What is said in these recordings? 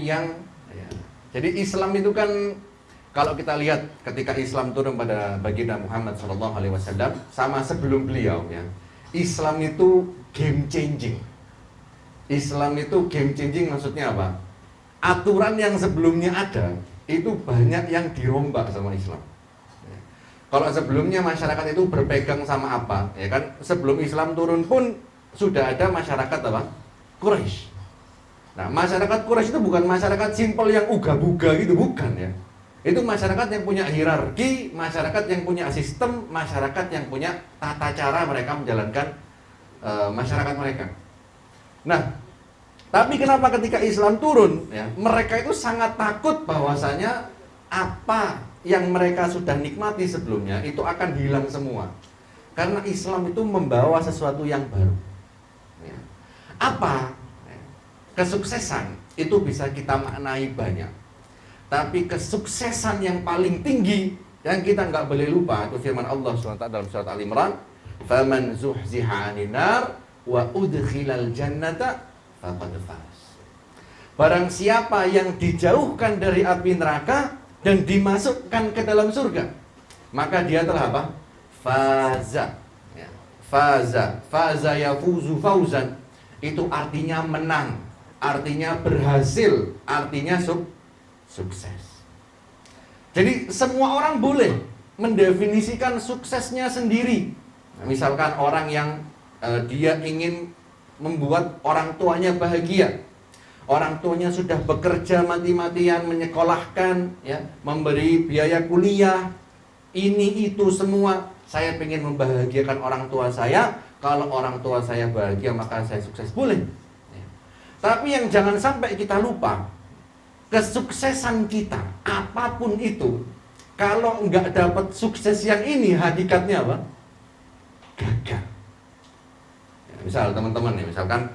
yang ya. Jadi Islam itu kan kalau kita lihat ketika Islam turun pada baginda Muhammad SAW sama sebelum beliau ya, Islam itu game changing. Islam itu game changing maksudnya apa? Aturan yang sebelumnya ada itu banyak yang dirombak sama Islam. Ya. Kalau sebelumnya masyarakat itu berpegang sama apa? Ya kan sebelum Islam turun pun sudah ada masyarakat apa? Quraisy. Nah, masyarakat Quraisy itu bukan masyarakat simpel yang uga-buga gitu, bukan ya. Itu masyarakat yang punya hierarki, masyarakat yang punya sistem, masyarakat yang punya tata cara mereka menjalankan masyarakat mereka. Nah, tapi kenapa ketika Islam turun, ya, mereka itu sangat takut bahwasanya apa yang mereka sudah nikmati sebelumnya itu akan hilang semua. Karena Islam itu membawa sesuatu yang baru. Ya. Apa? Ya. Kesuksesan itu bisa kita maknai banyak. Tapi kesuksesan yang paling tinggi yang kita nggak boleh lupa itu firman Allah SWT dalam surat Al-Imran, "Faman zuhziha 'anil nar wa udkhilal jannata faqad faz." Barang siapa yang dijauhkan dari api neraka dan dimasukkan ke dalam surga, maka dia telah apa? Faza. Ya. Faza yafuzu fauzan. Itu artinya menang, artinya berhasil, artinya sukses. Jadi semua orang boleh mendefinisikan suksesnya sendiri. Nah, misalkan orang yang dia ingin membuat orang tuanya bahagia. Orang tuanya sudah bekerja mati-matian menyekolahkan, ya, memberi biaya kuliah, ini itu semua. Saya ingin membahagiakan orang tua saya. Kalau orang tua saya bahagia maka saya sukses, boleh. Ya. Tapi yang jangan sampai kita lupa, kesuksesan kita, apapun itu, kalau nggak dapat sukses yang ini, hakikatnya apa? Gagal. Ya, misal teman-teman nih, misalkan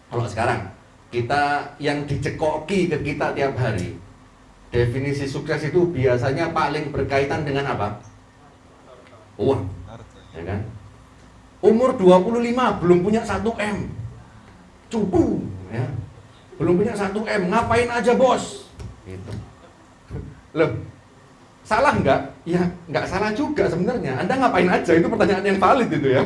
kalau sekarang kita yang dicekoki ke kita tiap hari, definisi sukses itu biasanya paling berkaitan dengan apa? Uang, ya kan? Umur 25 belum punya 1 M, cupu, ya. Belum punya 1 M, ngapain aja bos? Gitu. Loh, salah nggak? Ya nggak salah juga sebenarnya. Anda ngapain aja? Itu pertanyaan yang valid itu ya.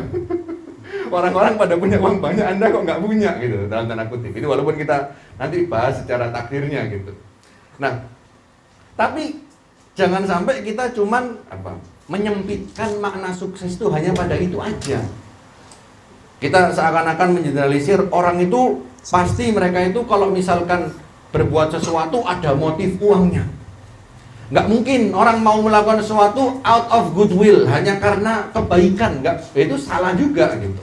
Orang-orang pada punya uang banyak, Anda kok nggak punya gitu, dalam tanda kutip. Itu walaupun kita nanti bahas secara takdirnya gitu. Nah, tapi jangan sampai kita cuman menyempitkan makna sukses itu hanya pada itu aja. Kita seakan-akan mengeneralisir orang itu pasti mereka itu kalau misalkan berbuat sesuatu ada motif uangnya. Nggak mungkin orang mau melakukan sesuatu out of goodwill hanya karena kebaikan, nggak, itu salah juga gitu.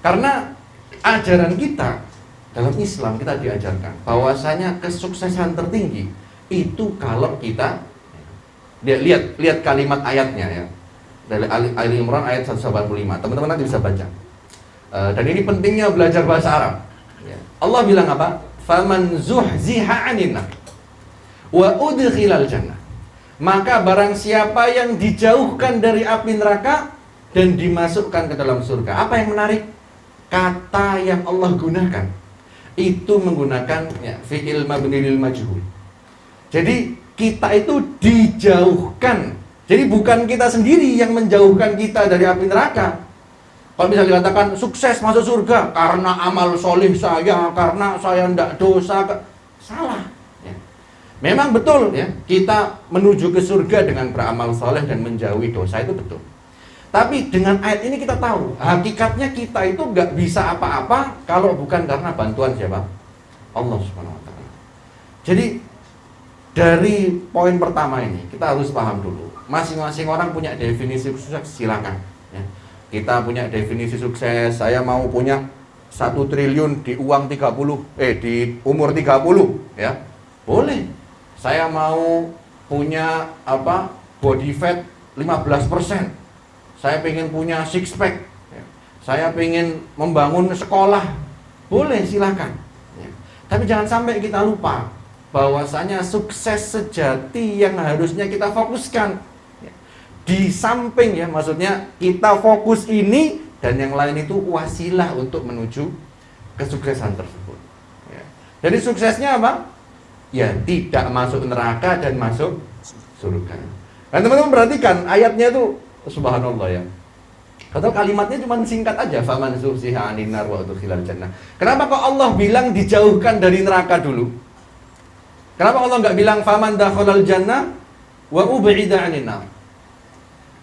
Karena ajaran kita dalam Islam kita diajarkan bahwasanya kesuksesan tertinggi itu kalau kita lihat kalimat ayatnya ya, dari Ali Imran ayat 185. Teman-teman nanti bisa baca. Dan ini pentingnya belajar bahasa Arab. Allah bilang apa? Faman zuhziha 'anil nar wa udkhilal jannah. Maka barang siapa yang dijauhkan dari api neraka dan dimasukkan ke dalam surga. Apa yang menarik? Kata yang Allah gunakan itu menggunakan ya, fi'il mabni lil majhul. Jadi kita itu dijauhkan. Jadi bukan kita sendiri yang menjauhkan kita dari api neraka. Kalau bisa dikatakan sukses masuk surga karena amal soleh saya, karena saya tidak dosa, salah. Ya. Memang betul ya, kita menuju ke surga dengan beramal soleh dan menjauhi dosa itu betul. Tapi dengan ayat ini kita tahu hakikatnya kita itu nggak bisa apa-apa kalau bukan karena bantuan siapa? Allah Subhanahu Wa Taala. Jadi dari poin pertama ini kita harus paham dulu. Masing-masing orang punya definisi sukses, silakan. Ya. Kita punya definisi sukses, saya mau punya 1 triliun di uang 30, di umur 30, ya. Boleh. Saya mau punya body fat 15%. Saya pengen punya six pack. Ya. Saya pengen membangun sekolah. Boleh, silakan. Ya. Tapi jangan sampai kita lupa bahwasanya sukses sejati yang harusnya kita fokuskan. Di samping ya, maksudnya kita fokus ini dan yang lain itu wasilah untuk menuju kesuksesan tersebut ya. Jadi suksesnya apa? ya tidak masuk neraka dan masuk surga. Nah teman-teman perhatikan ayatnya tuh subhanallah ya. Atau kalimatnya cuma singkat aja, faman zuhziha 'anil nar wa udkhilal jannah. Kenapa kok Allah bilang dijauhkan dari neraka dulu? Kenapa Allah nggak bilang faman dakhalal jannah wa ub'ida 'anil nar?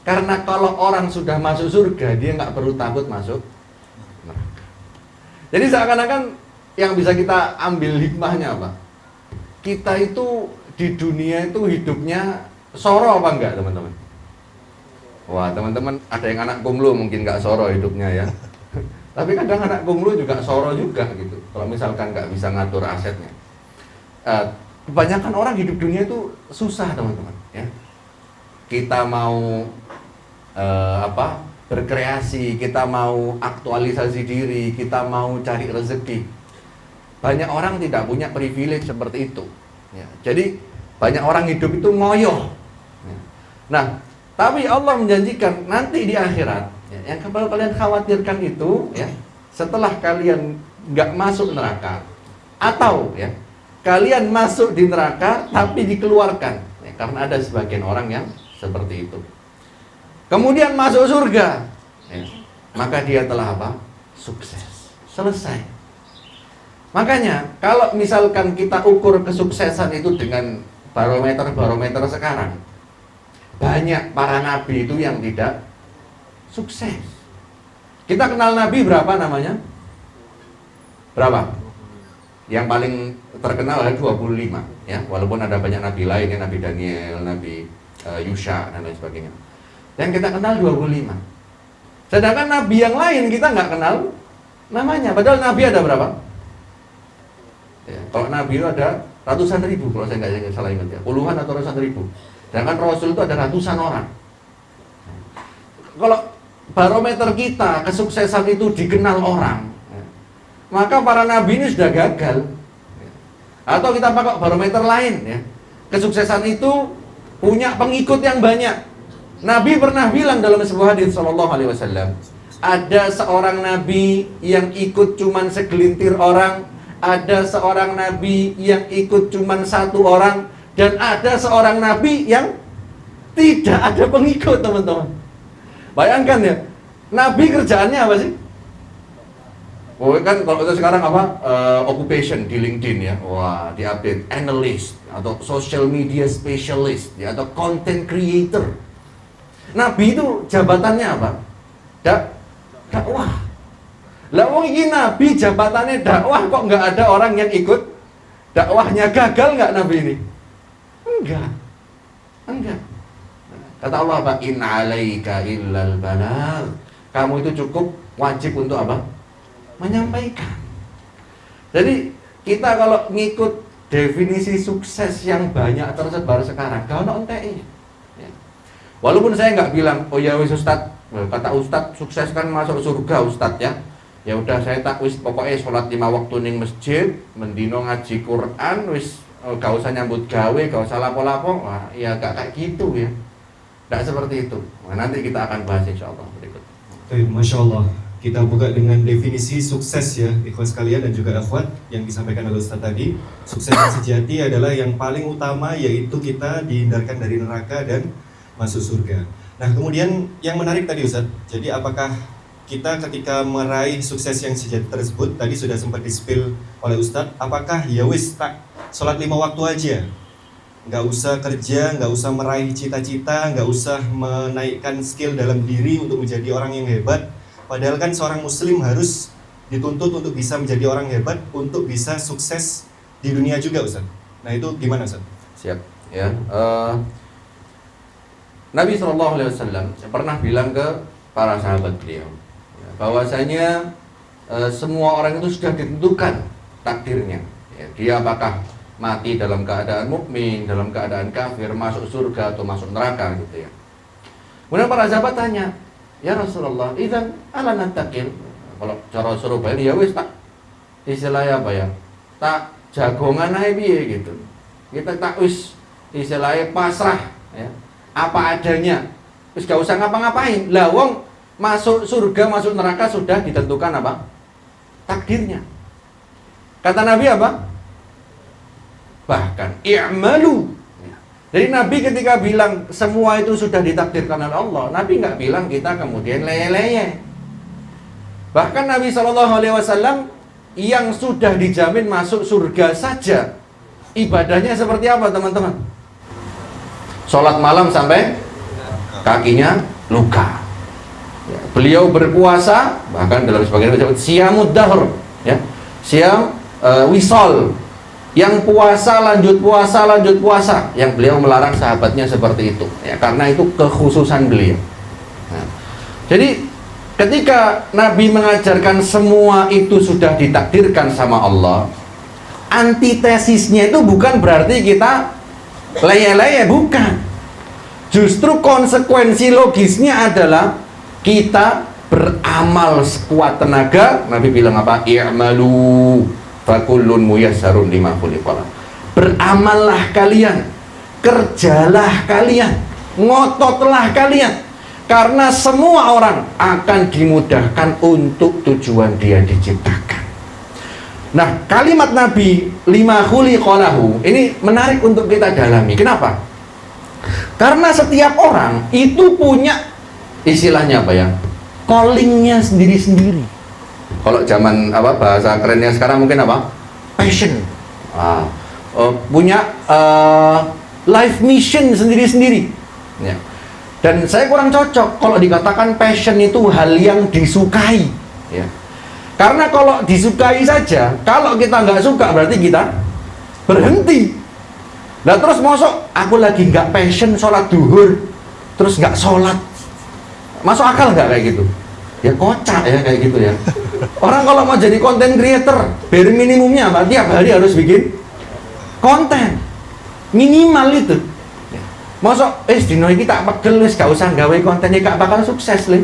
Karena kalau orang sudah masuk surga, dia nggak perlu takut masuk neraka. Jadi seakan-akan yang bisa kita ambil hikmahnya apa? Kita itu di dunia itu hidupnya soro apa enggak, teman-teman? Wah, teman-teman ada yang anak kumlu mungkin nggak soro hidupnya ya. Tapi kadang anak kumlu juga soro juga gitu. Kalau misalkan nggak bisa ngatur asetnya. Kebanyakan orang hidup dunia itu susah, teman-teman. Ya. Kita mau berkreasi, kita mau aktualisasi diri, kita mau cari rezeki. Banyak orang tidak punya privilege seperti itu. Ya. Jadi banyak orang hidup itu ngoyo. Ya. Nah, tapi Allah menjanjikan nanti di akhirat, ya, yang kalian khawatirkan itu, ya, setelah kalian nggak masuk neraka, atau ya kalian masuk di neraka tapi dikeluarkan, ya, karena ada sebagian orang yang seperti itu. Kemudian masuk surga, ya, maka dia telah apa? Sukses, selesai. Makanya kalau misalkan kita ukur kesuksesan itu dengan barometer sekarang, banyak para nabi itu yang tidak sukses. Kita kenal nabi berapa namanya? Berapa? Yang paling terkenal adalah 25 ya, walaupun ada banyak nabi lain ya, Nabi Daniel, Nabi Yusha dan lain sebagainya. Yang kita kenal 25. Sedangkan nabi yang lain kita nggak kenal namanya. Padahal nabi ada berapa? Ya, kalau nabi itu ada ratusan ribu, kalau saya nggak salah ingat ya, puluhan atau ratusan ribu. Sedangkan Rasul itu ada ratusan orang. Kalau barometer kita kesuksesan itu dikenal orang, maka para nabi ini sudah gagal. Atau kita pakai barometer lain ya, kesuksesan itu punya pengikut yang banyak. Nabi pernah bilang dalam sebuah hadis sallallahu alaihi wasallam, ada seorang nabi yang ikut cuman segelintir orang, ada seorang nabi yang ikut cuman satu orang, dan ada seorang nabi yang tidak ada pengikut, teman-teman. Bayangkan ya, nabi kerjaannya apa sih? Oh kan kalau itu sekarang apa? Occupation di LinkedIn ya. Wah, diupdate analyst atau social media specialist ya, atau content creator. Nabi itu jabatannya apa? Dakwah. Lah wong iki nabi jabatannya dakwah, kok nggak ada orang yang ikut dakwahnya? Gagal nggak nabi ini? Enggak. Kata Allah apa? In 'alaika illal balagh. Kamu itu cukup wajib untuk apa? Menyampaikan. Jadi kita kalau ngikut definisi sukses yang banyak tersebar sekarang, gak ono entek. Ya. Walaupun saya nggak bilang, oh ya wis Ustad, kata Ustad sukses kan masuk surga Ustad ya. Ya udah saya tak wis pokoknya sholat 5 waktu ning masjid, mendino ngaji Quran, wis gak usah nyambut gawe, gak usah lapo-lapo. Wah, ya gak kayak gitu ya. Gak seperti itu. Nah, nanti kita akan bahas insyaallah berikut. Masya Allah. Kita buka dengan definisi sukses ya, ikhwan sekalian dan juga akhwat yang disampaikan oleh Ustaz tadi. Sukses yang sejati adalah yang paling utama, yaitu kita dihindarkan dari neraka dan masuk surga. Nah kemudian yang menarik tadi Ustaz, jadi apakah kita ketika meraih sukses yang sejati tersebut, tadi sudah sempat di-spill oleh Ustaz, apakah ya wis tak sholat 5 waktu aja, nggak usah kerja, nggak usah meraih cita-cita, nggak usah menaikkan skill dalam diri untuk menjadi orang yang hebat. Padahal kan seorang muslim harus dituntut untuk bisa menjadi orang hebat, untuk bisa sukses di dunia juga Ustaz. Nah itu gimana Ustaz? Siap ya. Nabi SAW pernah bilang ke para sahabat beliau ya, bahwasanya semua orang itu sudah ditentukan takdirnya ya, dia apakah mati dalam keadaan mukmin, dalam keadaan kafir, masuk surga atau masuk neraka gitu ya. Kemudian para sahabat tanya, ya Rasulullah, idzan ala nantakil. Kalau cara Surabaya ya wis tak istilahnya apa ya? Tak jagongan ae piye gitu. Kita tak wis istilahnya pasrah ya. Apa adanya. Wis gak usah ngapa-ngapain. Lah wong masuk surga, masuk neraka sudah ditentukan apa? Takdirnya. Kata Nabi apa? Bahkan i'malu. Jadi Nabi ketika bilang semua itu sudah ditakdirkan oleh Allah, Nabi nggak bilang kita kemudian leye-leye. Bahkan Nabi SAW yang sudah dijamin masuk surga saja, ibadahnya seperti apa teman-teman? Sholat malam sampai kakinya luka. Ya, beliau berpuasa, bahkan dalam sebagian disebut siyamud dahr, ya, siyam wisol, yang puasa lanjut puasa, yang beliau melarang sahabatnya seperti itu, ya, karena itu kekhususan beliau. Nah, jadi ketika Nabi mengajarkan semua itu sudah ditakdirkan sama Allah, antitesisnya itu bukan berarti kita leye-leye, bukan. Justru konsekuensi logisnya adalah kita beramal sekuat tenaga. Nabi bilang apa? I'malu fakullun muyassarun lima khuliqalah. Beramallah kalian, kerjalah kalian, ngototlah kalian, karena semua orang akan dimudahkan untuk tujuan dia diciptakan. Nah, kalimat Nabi lima khuliqalahu ini menarik untuk kita dalami. Kenapa? Karena setiap orang itu punya istilahnya apa ya? Callingnya sendiri-sendiri. Kalau zaman apa bahasa kerennya sekarang mungkin apa? Passion. Punya life mission sendiri-sendiri. Ya. Dan saya kurang cocok kalau dikatakan passion itu hal yang disukai. Ya. Karena kalau disukai saja, kalau kita nggak suka berarti kita berhenti. Nah terus masuk aku lagi nggak passion sholat duhur, terus nggak sholat, masuk akal nggak kayak gitu? Ya kocak ya kayak gitu ya. Orang kalau mau jadi content creator, bare minimumnya apa? Tiap hari harus bikin konten minimal itu. Masuk dino iki tak pegel wis gak usah gawe kontennya, gak bakal sukses le.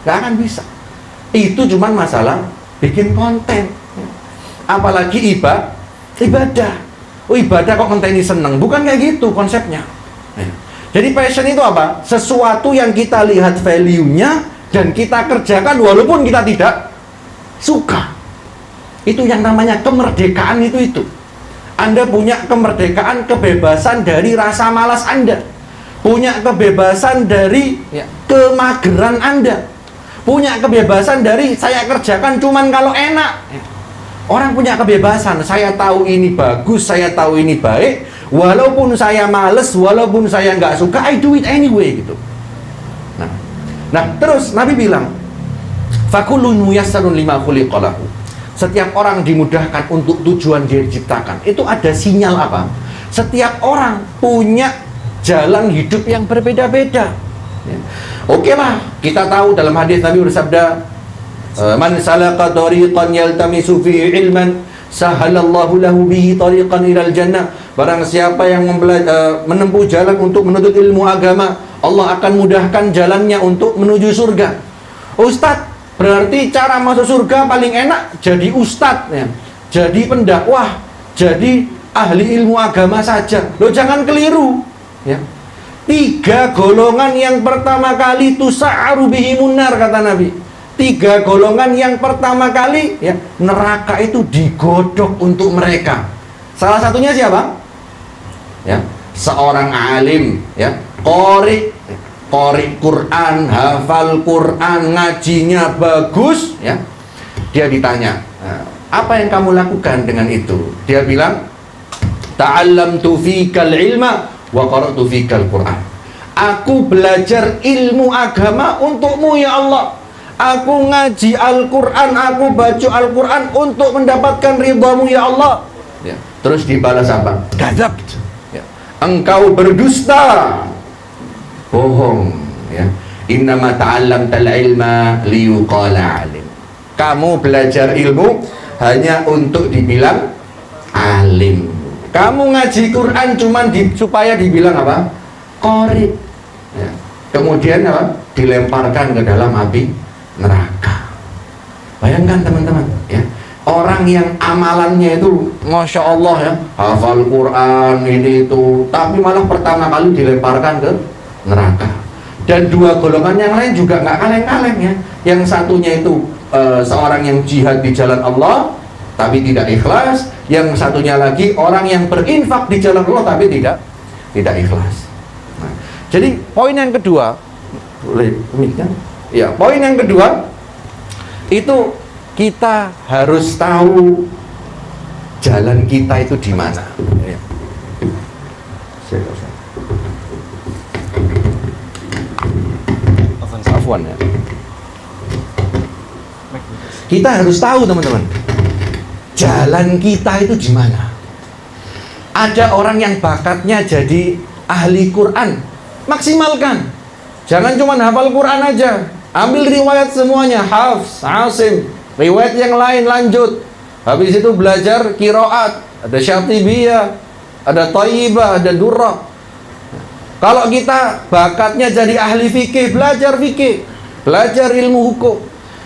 Gak akan bisa. Itu cuman masalah bikin konten. Apalagi ibadah. Oh ibadah kok ngenteni seneng, bukan kayak gitu konsepnya. Jadi passion itu apa? Sesuatu yang kita lihat value-nya dan kita kerjakan walaupun kita tidak suka. Itu yang namanya kemerdekaan itu. Anda punya kemerdekaan, kebebasan dari rasa malas Anda. Punya kebebasan dari kemageran Anda. Punya kebebasan dari saya kerjakan cuman kalau enak. Orang punya kebebasan, saya tahu ini bagus, saya tahu ini baik, walaupun saya males, walaupun saya nggak suka, I do it anyway gitu. Nah terus Nabi bilang, fakullun muyassarun lima khuliqalahu. Setiap orang dimudahkan untuk tujuan dia diciptakan. Itu ada sinyal apa? Setiap orang punya jalan hidup yang berbeda-beda. Oke lah, kita tahu dalam hadis Nabi bersabda, man salaka tariqan yaltamisu fihi ilman sahalallahu lahu bihi tariqan ilal jannah. Barang siapa yang menempuh jalan untuk menuntut ilmu agama, Allah akan mudahkan jalannya untuk menuju surga. Ustadz, berarti cara masuk surga paling enak jadi ustadz ya, jadi pendakwah, jadi ahli ilmu agama saja. Loh jangan keliru ya. 3 golongan yang pertama kali tusa'aru bihimun nar, kata Nabi. 3 golongan yang pertama kali ya, neraka itu digodok untuk mereka. Salah satunya siapa? Ya, seorang alim ya, qori Quran, hafal Quran, ngajinya bagus ya. Dia ditanya, apa yang kamu lakukan dengan itu? Dia bilang, ta'allamtu fikal ilma wa qara'tu fikal Quran. Aku belajar ilmu agama untukmu ya Allah. Aku ngaji Al-Quran, aku baca Al-Quran untuk mendapatkan ridhamu ya Allah. Ya. Terus dibalas apa? Kadzabt. Ya. Engkau berdusta, bohong. Ya. Innama ta'allamtal ilma liyuqala alim. Kamu belajar ilmu hanya untuk dibilang alim. Kamu ngaji Quran cuman supaya dibilang apa? Qori. Ya. Kemudian apa? Dilemparkan ke dalam api neraka. Bayangkan teman-teman ya, orang yang amalannya itu Masya Allah ya, hafal Quran ini itu, tapi malah pertama kali dilemparkan ke neraka. Dan 2 golongan yang lain juga nggak kaleng-kaleng ya. Yang satunya itu seorang yang jihad di jalan Allah, tapi tidak ikhlas. Yang satunya lagi orang yang berinfak di jalan Allah tapi tidak ikhlas. Nah, jadi poin yang kedua, ya, poin yang kedua itu kita harus tahu jalan kita itu di mana. Ya. Afwan ya. Kita harus tahu teman-teman, jalan kita itu di mana. Ada orang yang bakatnya jadi ahli Quran, maksimalkan. Jangan cuma hafal Quran aja, ambil riwayat semuanya, Hafs, Asim, riwayat yang lain lanjut. Habis itu belajar qiraat, ada Syatibiyah, ada Thayyibah, ada Durrah. Kalau kita bakatnya jadi ahli fikih, belajar fikih, belajar ilmu hukum.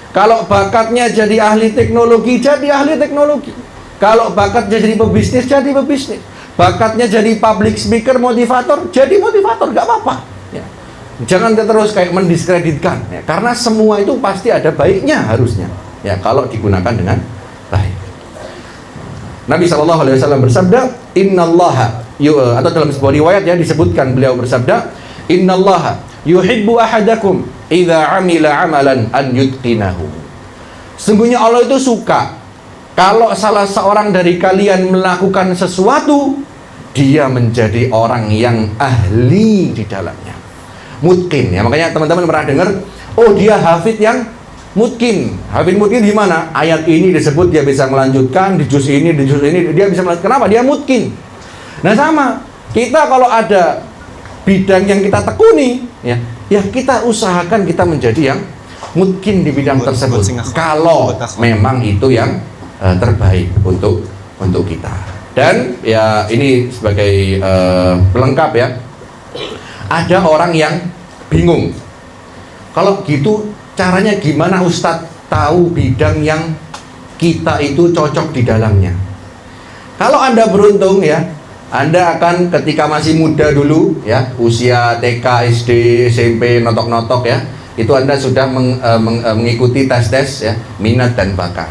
Kalau bakatnya jadi ahli teknologi, jadi ahli teknologi. Kalau bakatnya jadi pebisnis, jadi pebisnis. Bakatnya jadi public speaker, motivator, jadi motivator, gak apa-apa. Ya. Jangan terus kayak mendiskreditkan, ya. Karena semua itu pasti ada baiknya harusnya. Ya, kalau digunakan dengan baik. Nabi SAW bersabda, Innallaha, atau dalam sebuah riwayat ya disebutkan beliau bersabda, Innallaha yuhibbu ahadakum idza amila amalan an yutqinahu. Sungguhnya Allah itu suka kalau salah seorang dari kalian melakukan sesuatu, dia menjadi orang yang ahli di dalamnya, mutqin ya. Makanya teman-teman pernah dengar, oh dia hafid yang mutqin. Hafid mutqin di mana? Ayat ini disebut dia bisa melanjutkan, di juz ini dia bisa melanjutkan. Kenapa? Dia mutqin. Nah sama, kita kalau ada bidang yang kita tekuni, ya kita usahakan kita menjadi yang mungkin di bidang tersebut. Kalau memang itu yang terbaik untuk kita. Dan ya ini sebagai pelengkap ya, ada orang yang bingung. Kalau gitu caranya gimana Ustadz tahu bidang yang kita itu cocok di dalamnya? Kalau Anda beruntung ya, Anda akan ketika masih muda dulu ya, usia TK, SD, SMP, notok-notok ya, itu Anda sudah mengikuti tes-tes ya, minat dan bakat.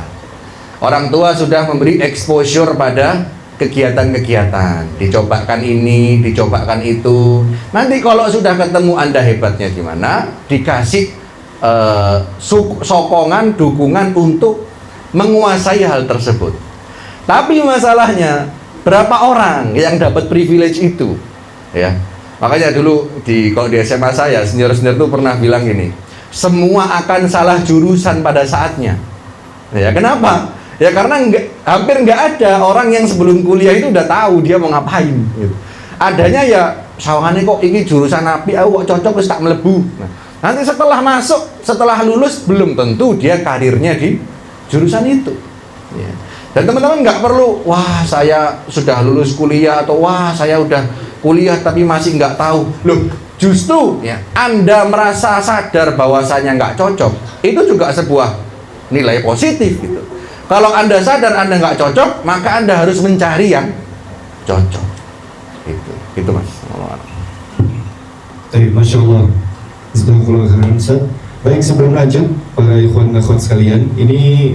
Orang tua sudah memberi exposure pada kegiatan-kegiatan, dicobakan ini, dicobakan itu. Nanti kalau sudah ketemu Anda hebatnya gimana, dikasih sokongan, dukungan untuk menguasai hal tersebut. Tapi masalahnya, berapa orang yang dapat privilege itu? Ya, makanya dulu kalau di SMA saya, senior-senior itu pernah bilang gini, semua akan salah jurusan pada saatnya. Ya, kenapa? Ya karena hampir nggak ada orang yang sebelum kuliah itu udah tahu dia mau ngapain. Gitu. Adanya ya, sawangannya kok ini jurusan api, aku kok cocok terus tak melebu. Nah, nanti setelah masuk, setelah lulus, belum tentu dia karirnya di jurusan itu. Ya. Dan teman-teman nggak perlu, wah saya sudah lulus kuliah, atau wah saya udah kuliah tapi masih nggak tahu. Loh, justru ya, Anda merasa sadar bahwasanya nggak cocok, itu juga sebuah nilai positif gitu. Kalau Anda sadar Anda nggak cocok, maka Anda harus mencari yang cocok. Itu Mas. Masya Allah. Baik, sebelum lanjut para ikhwan akhwat sekalian, ini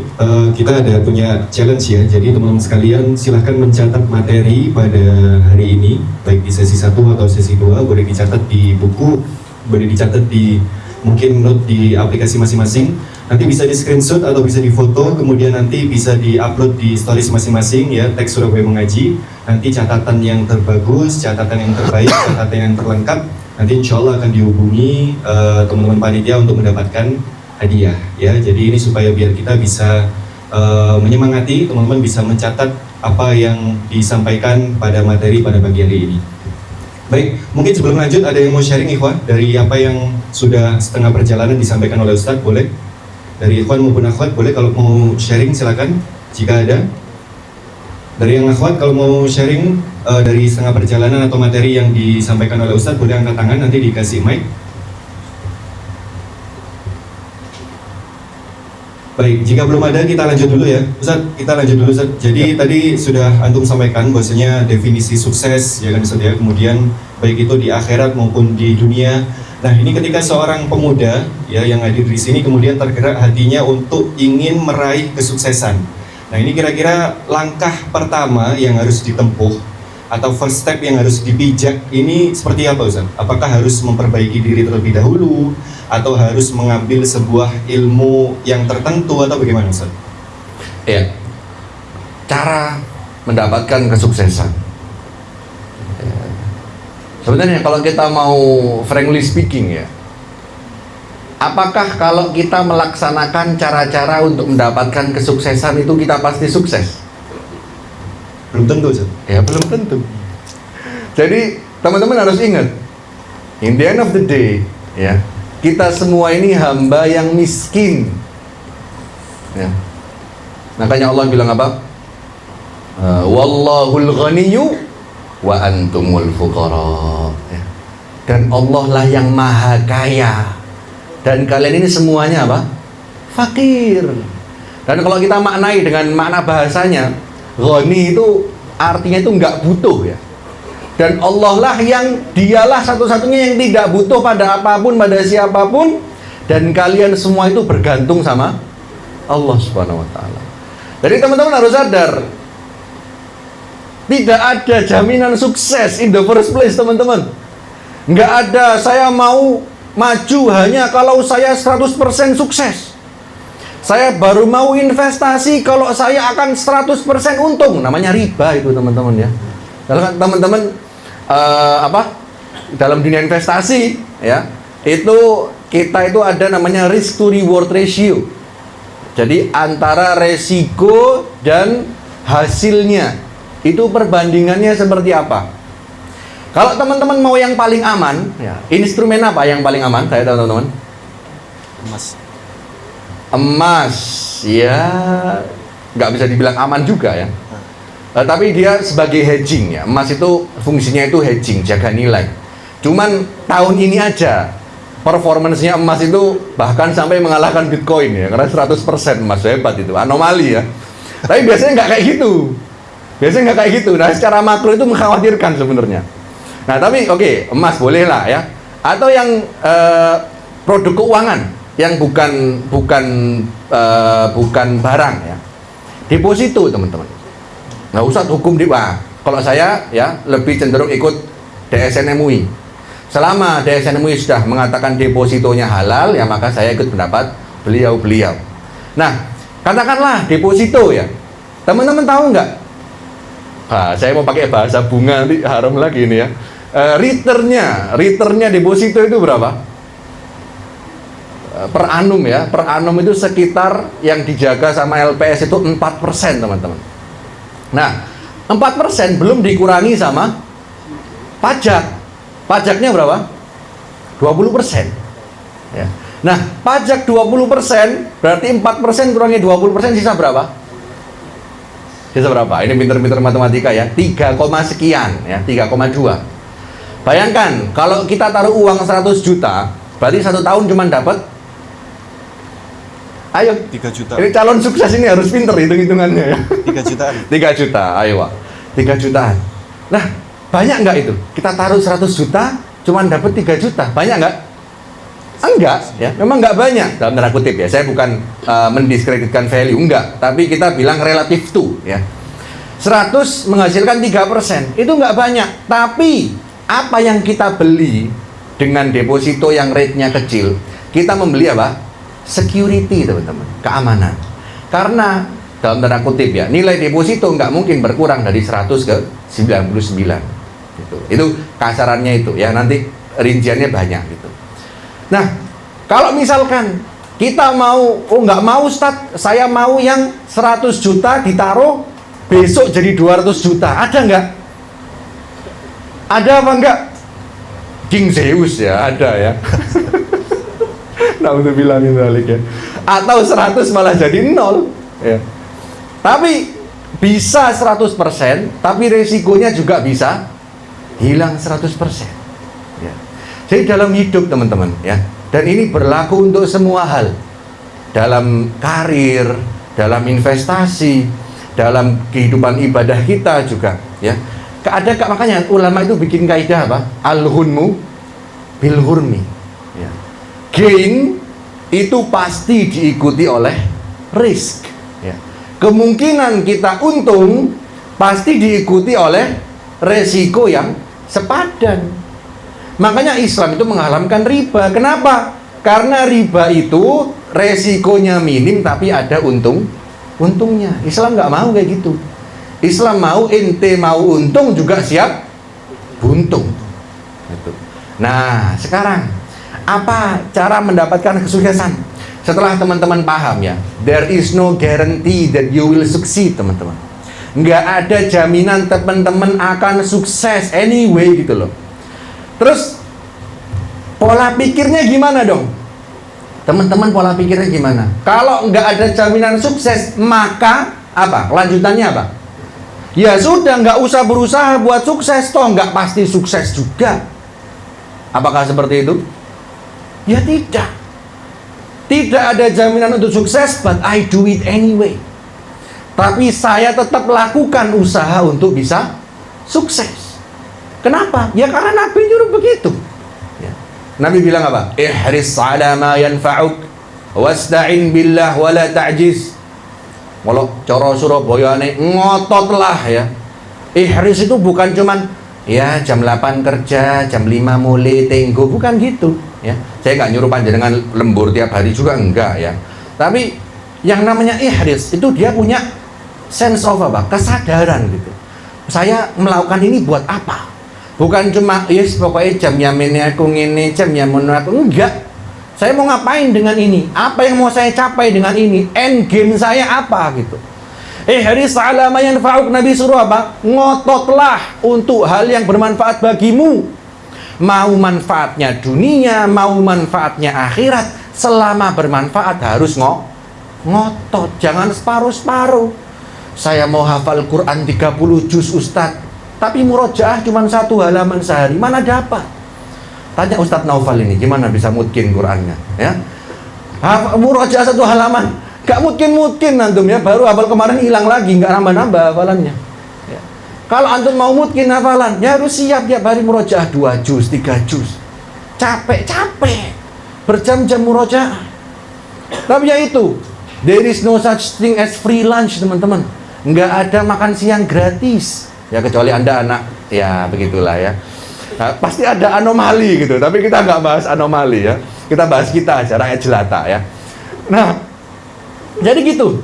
kita ada punya challenge ya. Jadi teman-teman sekalian silahkan mencatat materi pada hari ini, baik di sesi 1 atau sesi 2, boleh dicatat di buku, boleh dicatat di mungkin note di aplikasi masing-masing. Nanti bisa di screenshot atau bisa di foto, kemudian nanti bisa di upload di stories masing-masing ya, teks Surabaya Mengaji. Nanti catatan yang terbagus, catatan yang terbaik, catatan yang terlengkap, nanti insya Allah akan dihubungi teman-teman panitia untuk mendapatkan hadiah ya. Jadi ini supaya biar kita bisa menyemangati teman-teman bisa mencatat apa yang disampaikan pada materi pada pagi hari ini. Baik, mungkin sebelum lanjut ada yang mau sharing ikhwan dari apa yang sudah setengah perjalanan disampaikan oleh Ustadz, boleh? Dari ikhwan maupun akhwat, boleh kalau mau sharing silakan jika ada. Dari yang akhwat kalau mau sharing dari setengah perjalanan atau materi yang disampaikan oleh Ustadz, boleh angkat tangan, nanti dikasih mic. Baik, jika belum ada kita lanjut dulu ya Ustadz, kita lanjut dulu Ustadz. Jadi tadi sudah antum sampaikan bahwasanya definisi sukses ya kan Ustadz ya, kemudian baik itu di akhirat maupun di dunia. Nah ini ketika seorang pemuda ya yang hadir di sini kemudian tergerak hatinya untuk ingin meraih kesuksesan. Nah, ini kira-kira langkah pertama yang harus ditempuh atau first step yang harus dipijak ini seperti apa, Ustaz? Apakah harus memperbaiki diri terlebih dahulu atau harus mengambil sebuah ilmu yang tertentu atau bagaimana, Ustaz? Ya, cara mendapatkan kesuksesan. Sebenarnya kalau kita mau frankly speaking ya, apakah kalau kita melaksanakan cara-cara untuk mendapatkan kesuksesan itu kita pasti sukses? Belum tentu, Ustaz. Ya belum tentu. Jadi teman-teman harus ingat, in the end of the day, ya kita semua ini hamba yang miskin. Ya. Makanya Allah bilang apa? Wallahul ghaniyyu wa antumul fuqara. Ya. Dan Allah lah yang maha kaya. Dan kalian ini semuanya apa? Fakir. Dan kalau kita maknai dengan makna bahasanya, ghani itu artinya itu nggak butuh ya. Dan Allah lah yang dialah satu-satunya yang tidak butuh pada apapun, pada siapapun. Dan kalian semua itu bergantung sama Allah Subhanahu wa ta'ala. Jadi teman-teman harus sadar, tidak ada jaminan sukses in the first place, teman-teman. Nggak ada, saya mau maju hanya kalau saya 100% sukses. Saya baru mau investasi kalau saya akan 100% untung. Namanya riba itu, teman-teman ya. Kalau teman-teman dalam dunia investasi ya, itu kita itu ada namanya risk to reward ratio. Jadi antara resiko dan hasilnya itu perbandingannya seperti apa? Kalau teman-teman mau yang paling aman, ya, instrumen apa yang paling aman? Saya tahu teman-teman. Emas, ya nggak bisa dibilang aman juga ya. Tapi dia sebagai hedging ya. Emas itu fungsinya itu hedging, jaga nilai. Cuman tahun ini aja performance-nya emas itu bahkan sampai mengalahkan Bitcoin ya, karena 100% emas, hebat itu, anomali ya. Tapi biasanya nggak kayak gitu. Biasanya nggak kayak gitu. Nah, secara makro itu mengkhawatirkan sebenarnya. Nah, tapi oke, emas boleh lah ya. Atau yang produk keuangan yang bukan barang ya. Deposito, teman-teman. Nggak usah hukum kalau saya ya lebih cenderung ikut DSN MUI. Selama DSN MUI sudah mengatakan depositonya halal, ya maka saya ikut pendapat beliau-beliau. Nah, katakanlah deposito ya. Teman-teman tahu nggak? Saya mau pakai bahasa bunga nanti haram lagi ini ya. Returnnya deposito itu berapa? Per annum ya. Per annum itu sekitar yang dijaga sama LPS itu 4%, teman-teman. Nah, 4% belum dikurangi sama pajak. Pajaknya berapa? 20%. Ya. Nah, pajak 20% berarti 4% kurangi 20% sisa berapa? Sisa berapa? Ini pinter-pinter matematika ya. 3, sekian ya, 3,2. Bayangkan kalau kita taruh uang 100 juta, berarti 1 tahun cuma dapat, ayo 3 juta. Ini calon sukses ini harus pinter hitung-hitungannya ya. 3 jutaan. 3 juta, ayo Pak. 3 jutaan. Nah, banyak nggak itu? Kita taruh 100 juta, cuma dapat 3 juta. Banyak nggak? Enggak, ya. Memang nggak banyak dalam tanda kutip ya. Saya bukan mendiskreditkan value, enggak. Tapi kita bilang relatif to, ya. 100 menghasilkan 3%. Itu nggak banyak. Tapi apa yang kita beli dengan deposito yang rate-nya kecil, kita membeli apa? Security, teman-teman. Keamanan. Karena dalam tanda kutip ya, nilai deposito nggak mungkin berkurang dari 100 ke 99. Gitu. Itu kasarannya itu ya. Nanti rinciannya banyak gitu. Nah, kalau misalkan kita mau, nggak mau Ustadz, saya mau yang 100 juta ditaruh, besok jadi 200 juta, ada nggak? Ada apa enggak? King Zeus ya, ada ya. Nah, untuk bilangin balik ya. Atau 100 malah jadi 0 ya. Tapi bisa 100%, tapi resikonya juga bisa hilang 100%. Ya. Jadi dalam hidup, teman-teman ya, dan ini berlaku untuk semua hal, dalam karir, dalam investasi, dalam kehidupan ibadah kita juga ya. Makanya ulama itu bikin kaidah apa? Al-hunmu bil hurmi ya. Gain itu pasti diikuti oleh risk ya. kemungkinan kita untung pasti diikuti oleh resiko yang sepadan. Makanya Islam itu mengharamkan riba. Kenapa? Karena riba itu resikonya minim tapi ada untungnya. Islam nggak mau kayak gitu. Islam mau ente mau untung juga siap buntung. Gitu. Nah, sekarang apa cara mendapatkan kesuksesan? Setelah teman-teman paham ya, there is no guarantee that you will succeed, teman-teman. Nggak ada jaminan teman-teman akan sukses anyway gitu loh. Terus pola pikirnya gimana dong? Teman-teman pola pikirnya gimana? Kalau nggak ada jaminan sukses, maka apa? Kelanjutannya apa? Ya sudah, nggak usah berusaha buat sukses, toh nggak pasti sukses juga. Apakah seperti itu? Ya tidak. Tidak ada jaminan untuk sukses, but I do it anyway. Tapi saya tetap lakukan usaha untuk bisa sukses. Kenapa? Ya karena Nabi nyuruh begitu. Ya. Nabi bilang apa? Ihris ala ma yanfa'uk wasta'in billah wala ta'jiz. Kalau cara Surabaya nih, ngototlah ya. Ihris itu bukan cuman ya jam 8 kerja, jam 5 mulai tenggo, bukan gitu ya. Saya nggak nyuruh panjenengan lembur tiap hari juga, enggak ya. Tapi yang namanya ihris itu dia punya sense of apa? Kesadaran gitu. Saya melakukan ini buat apa? Bukan cuma yes pokoknya jam yamene aku ngene, jam yamono aku, enggak. Saya mau ngapain dengan ini? Apa yang mau saya capai dengan ini? End game saya apa gitu. Ihris ala ma yanfa'uk, Nabi suruh apa? Ngototlah untuk hal yang bermanfaat bagimu. Mau manfaatnya dunia, mau manfaatnya akhirat, selama bermanfaat harus ngotot, jangan separuh-separuh. Saya mau hafal Quran 30 juz Ustadz, tapi murojaah cuma 1 halaman sehari, mana dapat? Tanya Ustadz Naufal ini, gimana bisa mutkin Qurannya ya? Murojaah 1 halaman, gak mutkin antum ya, baru hafal kemarin hilang lagi, gak nambah-nambah hafalannya ya. Kalau antum mau mutkin hafalan, ya harus siap tiap hari murojaah 2 juz, 3 juz. Capek berjam-jam murojaah. Tapi ya itu, there is no such thing as free lunch, teman-teman. Nggak ada makan siang gratis ya, kecuali Anda anak ya begitulah ya. Nah, pasti ada anomali gitu, tapi kita nggak bahas anomali ya, kita bahas kita aja, rakyat jelata ya. Nah, jadi gitu,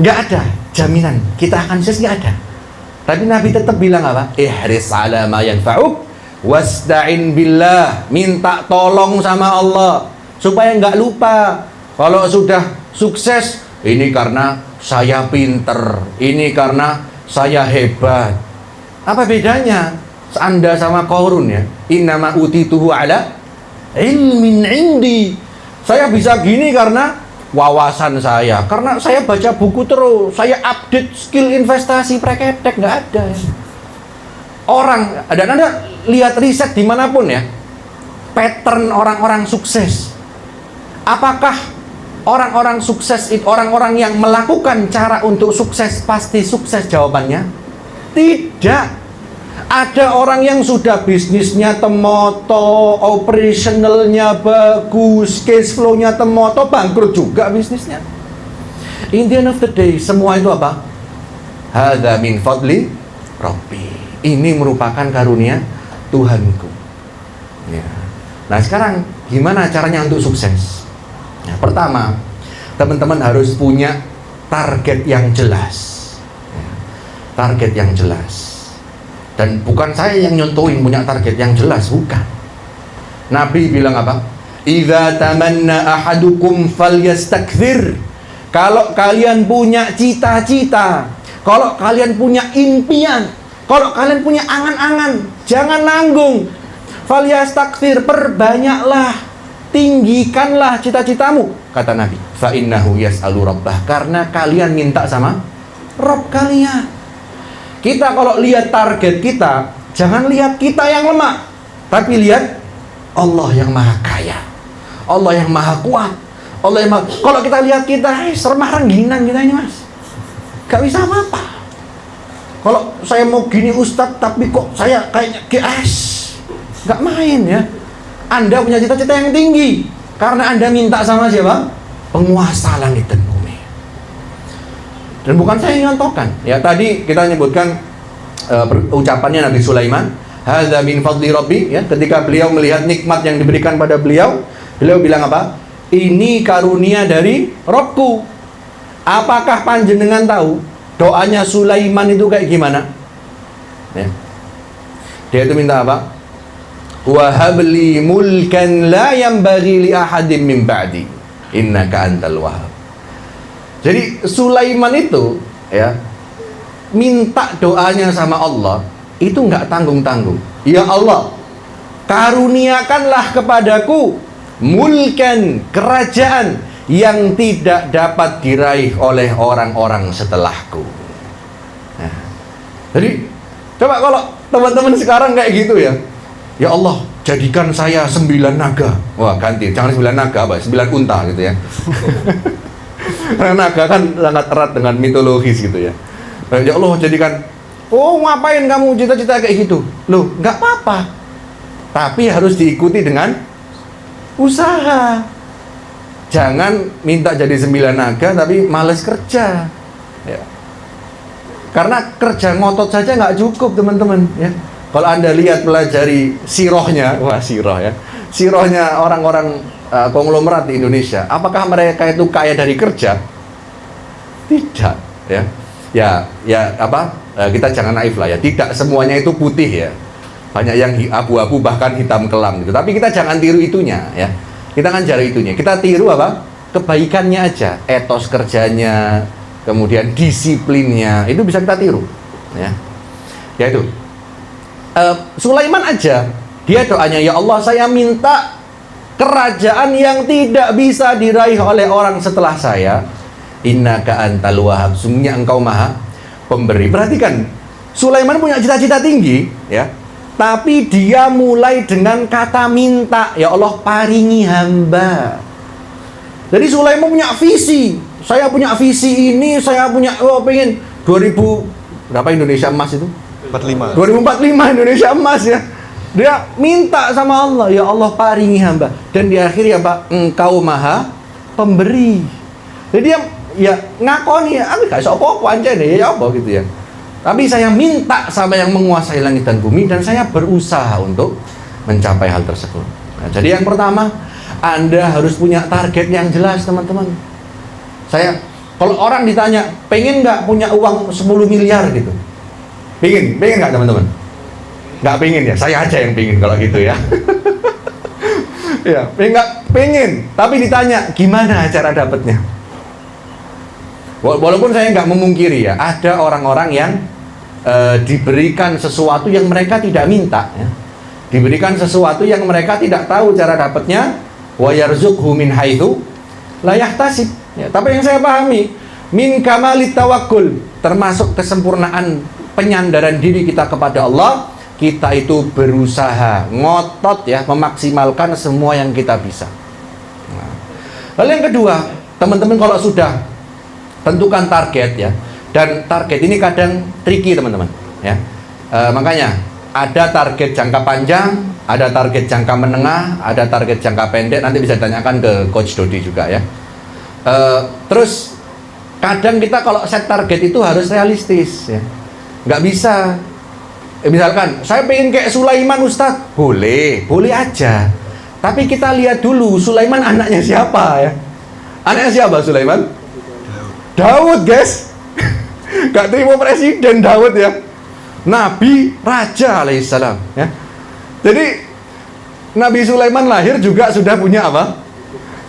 nggak ada jaminan kita akan sukses, nggak ada. Tapi Nabi tetap bilang apa? Ihris ala ma yanfa'uk wasta'in billah, minta tolong sama Allah supaya nggak lupa kalau sudah sukses. Ini karena saya pinter, ini karena saya hebat. Apa bedanya Anda sama Qarun ya? Innama utituhu ala ilmin indi. Saya bisa gini karena wawasan saya, karena saya baca buku terus, saya update skill investasi, preketek, nggak ada ya. Orang, dan Anda lihat riset dimanapun ya, pattern orang-orang sukses. Apakah orang-orang sukses itu orang-orang yang melakukan cara untuk sukses pasti sukses? Jawabannya tidak. Ada orang yang sudah bisnisnya temoto, operationalnya bagus, cash flow-nya temoto, bangkrut juga bisnisnya. In the end of the day, semua itu apa? Hadza min fadli Rabbi. Ini merupakan karunia Tuhanku. Ya. Nah sekarang gimana caranya untuk sukses? Nah, pertama, teman-teman harus punya target yang jelas. Ya. Target yang jelas. Dan bukan saya yang nyontohin punya target yang jelas, bukan. Nabi bilang apa? Idza tamanna ahadukum falyastakthir. Kalau kalian punya cita-cita, kalau kalian punya impian, kalau kalian punya angan-angan, jangan nanggung. Falyastakthir, perbanyaklah, tinggikanlah cita-citamu, kata Nabi. Fa innahu yas'alu rabbah, karena kalian minta sama Rabb kalian. Kita kalau lihat target kita, jangan lihat kita yang lemah, tapi lihat Allah yang maha kaya, Allah yang maha kuat, Allah yang maha... Kalau kita lihat kita, remah rengginang kita ini mas, gak bisa apa-apa. Kalau saya mau gini Ustadz, tapi kok saya kayaknya GS, gak main ya. Anda punya cita-cita yang tinggi, karena Anda minta sama siapa? Penguasa langit dan bumi. Dan bukan saya yang nyontohkan. Ya, tadi kita menyebutkan ucapannya Nabi Sulaiman, hadza min fadli rabbi, ya, ketika beliau melihat nikmat yang diberikan pada beliau, beliau bilang apa? Ini karunia dari Robku. Apakah panjenengan tahu doanya Sulaiman itu kayak gimana? Ya. Dia itu minta apa? Wa habli mulkan la yanbaghi li ahadin min ba'di innaka antal wahhab. Jadi Sulaiman itu, ya, minta doanya sama Allah itu nggak tanggung-tanggung. Ya Allah, karuniakanlah kepadaku mulkan, kerajaan yang tidak dapat diraih oleh orang-orang setelahku. Nah, jadi coba kalau teman-teman sekarang kayak gitu ya, ya Allah, jadikan saya 9 naga. Wah, ganti, jangan 9 naga, apa? 9 unta gitu ya. Karena naga kan sangat erat dengan mitologis gitu ya. Ya Allah, jadikan, oh ngapain kamu cita-cita kayak gitu? Loh, nggak apa-apa. Tapi harus diikuti dengan usaha. Jangan minta jadi 9 naga tapi males kerja. Ya. Karena kerja ngotot saja nggak cukup, teman-teman. Ya. Kalau Anda lihat pelajari sirohnya, wah siroh ya, sirohnya orang-orang konglomerat di Indonesia, apakah mereka itu kaya dari kerja? Tidak, ya. Ya apa? Kita jangan naif lah ya. Tidak semuanya itu putih ya. Banyak yang abu-abu bahkan hitam kelam gitu. Tapi kita jangan tiru itunya ya. Kita kan cari itunya. Kita tiru apa? Kebaikannya aja, etos kerjanya, kemudian disiplinnya, itu bisa kita tiru, ya. Yaitu Sulaiman aja, dia doanya, ya Allah, saya minta kerajaan yang tidak bisa diraih oleh orang setelah saya. Innaka antal wahhab, sungguhnya engkau maha pemberi. Perhatikan, Sulaiman punya cita-cita tinggi, ya. Tapi dia mulai dengan kata minta, ya Allah paringi hamba. Jadi Sulaiman punya visi. Saya punya visi ini, saya punya, pengen 2000 berapa Indonesia emas itu? 2045 Indonesia emas ya. Dia minta sama Allah, ya Allah paringi hamba. Dan di akhir ya Pak, engkau maha pemberi. Jadi dia ya ngakoni ya, aku gak iso apa-apa anjene ya apa gitu ya. Tapi saya minta sama yang menguasai langit dan bumi dan saya berusaha untuk mencapai hal tersebut. Nah, jadi yang pertama, Anda harus punya target yang jelas, teman-teman. Kalau orang ditanya, pengen nggak punya uang 10 miliar gitu? Pengen nggak teman-teman? Nggak pengen ya, saya aja yang pengen kalau gitu ya. Ya, pengen. Tapi ditanya, gimana cara dapatnya? Walaupun saya nggak memungkiri ya, ada orang-orang yang diberikan sesuatu yang mereka tidak minta, ya. Diberikan sesuatu yang mereka tidak tahu cara dapatnya. Wa yarzuqhu min haitsu la yahtasib. Ya, tapi yang saya pahami, min kamalit tawakkul, termasuk kesempurnaan penyandaran diri kita kepada Allah, kita itu berusaha ngotot ya, memaksimalkan semua yang kita bisa. Nah, lalu yang kedua, teman-teman kalau sudah tentukan target ya, dan target ini kadang tricky teman-teman ya. Makanya ada target jangka panjang, ada target jangka menengah, ada target jangka pendek. Nanti bisa ditanyakan ke Coach Dodi juga ya. Terus kadang kita kalau set target itu harus realistis ya. Nggak bisa misalkan saya pengen kayak Sulaiman Ustadz, boleh aja. Tapi kita lihat dulu Sulaiman anaknya siapa ya. Anaknya siapa Sulaiman? Daud guys. Gak terima presiden Daud ya. Nabi Raja alaihissalam ya. Jadi Nabi Sulaiman lahir juga sudah punya apa?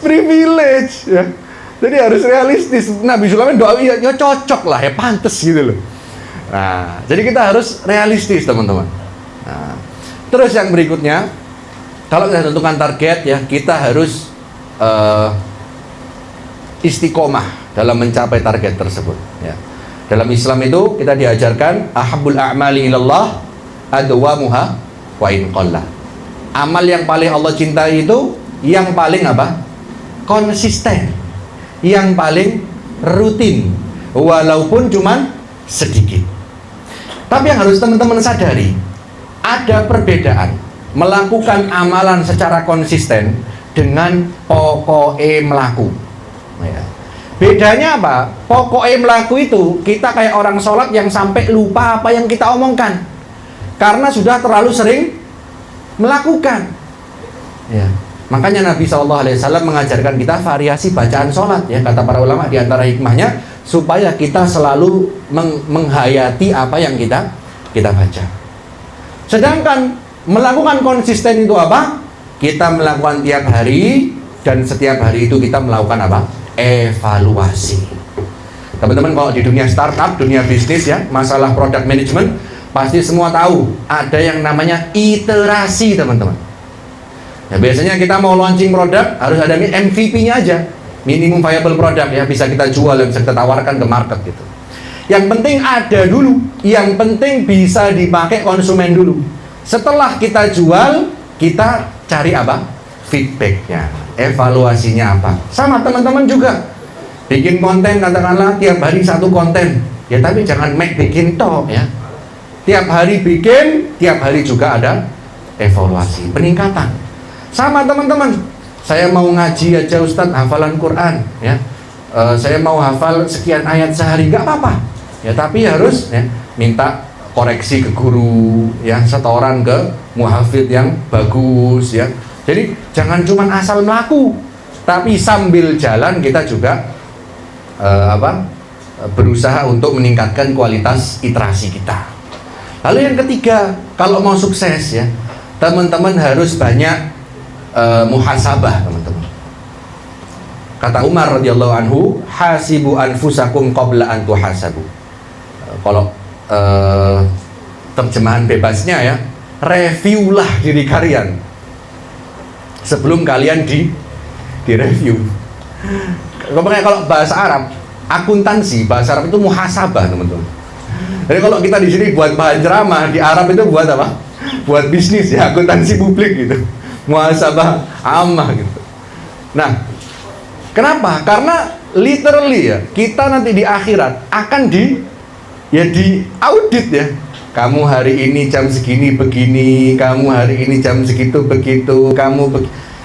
Privilege ya. Jadi harus realistis. Nabi Sulaiman doa ya cocok lah ya, pantes gitu loh. Nah, jadi kita harus realistis teman-teman. Nah, terus yang berikutnya, kalau kita tentukan target ya, kita harus istiqomah dalam mencapai target tersebut ya. Dalam Islam itu kita diajarkan ahabbul a'mali ilallah adwamuha wa in qalla. Amal yang paling Allah cintai itu yang paling apa? Konsisten. Yang paling rutin walaupun cuman sedikit. Tapi yang harus teman-teman sadari, ada perbedaan melakukan amalan secara konsisten dengan pokoknya melaku ya. Bedanya apa? Pokoknya melaku itu, kita kayak orang sholat yang sampai lupa apa yang kita omongkan. Karena sudah terlalu sering melakukan. Ya. Makanya Nabi SAW mengajarkan kita variasi bacaan sholat. Ya, kata para ulama di antara hikmahnya, supaya kita selalu menghayati apa yang kita baca. Sedangkan melakukan konsisten itu apa? Kita melakukan tiap hari, dan setiap hari itu kita melakukan apa? Evaluasi. Teman-teman kalau di dunia startup, dunia bisnis ya, masalah product management, pasti semua tahu ada yang namanya iterasi, teman-teman. Ya, biasanya kita mau launching produk harus ada MVP-nya aja, minimum viable product ya, bisa kita jual, yang bisa kita tawarkan ke market gitu. Yang penting ada dulu, yang penting bisa dipakai konsumen dulu. Setelah kita jual, kita cari apa? Feedbacknya, evaluasinya apa. Sama teman-teman juga, bikin konten, katakanlah tiap hari satu konten, ya tapi jangan bikin toh ya. Tiap hari bikin, tiap hari juga ada evaluasi, peningkatan. Sama teman-teman, saya mau ngaji aja Ustadz, hafalan Quran ya, saya mau hafal sekian ayat sehari, nggak apa-apa ya, tapi harus ya, minta koreksi ke guru ya, setoran ke muhafid yang bagus ya. Jadi jangan cuma asal melaku, tapi sambil jalan kita juga berusaha untuk meningkatkan kualitas iterasi kita. Lalu yang ketiga, kalau mau sukses ya, teman-teman harus banyak muhasabah, teman-teman. Kata Umar radhiyallahu anhu, hasibu anfusakum qabla an tuhasabu. Kalau terjemahan bebasnya ya, reviewlah diri kalian sebelum kalian direview. Makanya kalau bahasa Arab, akuntansi, bahasa Arab itu muhasabah, teman-teman. Jadi kalau kita di sini buat bahan ceramah, di Arab itu buat apa? Buat bisnis ya, akuntansi publik gitu, muhasabah ammah gitu. Nah, kenapa? Karena literally ya, kita nanti di akhirat akan di audit ya. Kamu hari ini jam segini begini, kamu hari ini jam segitu begitu,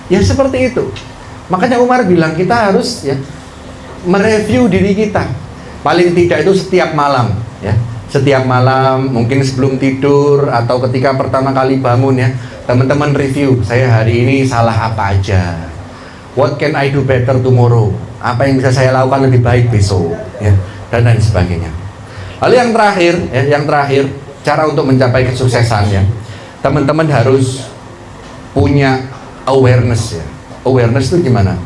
ya seperti itu. Makanya Umar bilang kita harus ya mereview diri kita. Paling tidak itu setiap malam ya. Setiap malam, mungkin sebelum tidur atau ketika pertama kali bangun ya, teman-teman review, saya hari ini salah apa aja. What can I do better tomorrow? Apa yang bisa saya lakukan lebih baik besok ya, dan lain sebagainya. Lalu yang terakhir, cara untuk mencapai kesuksesan ya, teman-teman harus punya awareness ya. Awareness itu gimana?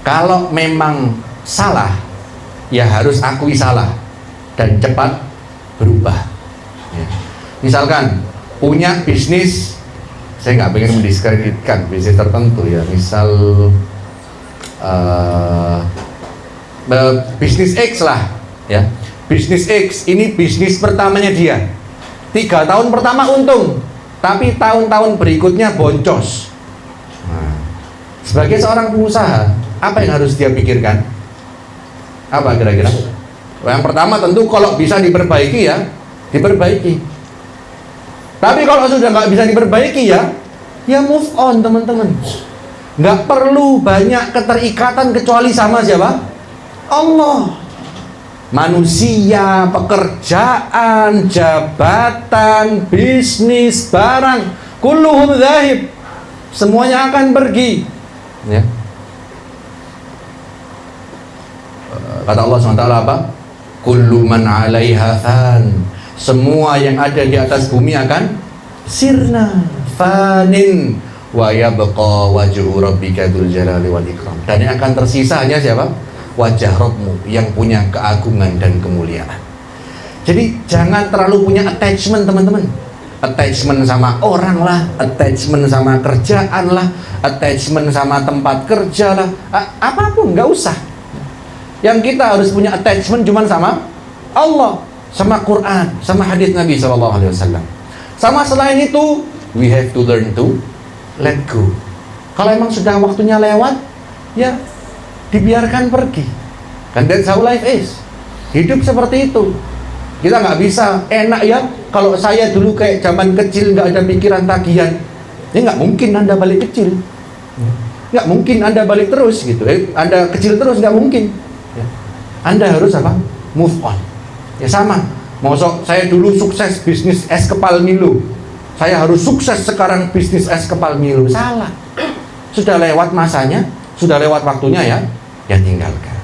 Kalau memang salah, ya harus akui salah dan cepat berubah ya. Misalkan punya bisnis, saya nggak pengen mendiskreditkan bisnis tertentu ya, misal bisnis X lah ya. Bisnis X ini bisnis pertamanya dia, 3 tahun pertama untung, tapi tahun-tahun berikutnya boncos. Nah, sebagai seorang pengusaha, apa yang harus dia pikirkan? Apa kira-kira? Yang pertama tentu kalau bisa diperbaiki ya, diperbaiki. Tapi kalau sudah nggak bisa diperbaiki ya move on, teman-teman. Nggak perlu banyak keterikatan kecuali sama siapa? Allah. Manusia, pekerjaan, jabatan, bisnis, barang, kulluhum dzahib. Semuanya akan pergi. Ya. Kata Allah SWT apa? Kullu man 'alaiha fan. Semua yang ada di atas bumi akan sirna, fanin, wa yabqa wajhu rabbika dzul jalali wal ikram. Dan yang akan tersisa hanya siapa? Wajah Rabbmu yang punya keagungan dan kemuliaan. Jadi jangan terlalu punya attachment, teman-teman. Attachment sama orang lah, attachment sama kerjaan lah, attachment sama tempat kerja lah, apapun nggak usah. Yang kita harus punya attachment cuma sama Allah, sama Quran, sama hadis Nabi SAW. Sama selain itu, we have to learn to let go. Kalau emang sudah waktunya lewat, ya dibiarkan pergi. Kan that's how life is. Hidup seperti itu. Kita nggak bisa enak ya. Kalau saya dulu kayak zaman kecil nggak ada pikiran tagihan, ya nggak mungkin Anda balik kecil. Nggak mungkin Anda balik terus gitu. Anda kecil terus nggak mungkin. Ya. Anda harus apa? Move on. Ya sama. Mosok saya dulu sukses bisnis es kepal Milo, saya harus sukses sekarang bisnis es kepal Milo. Salah. Sudah lewat masanya, sudah lewat waktunya ya tinggalkan.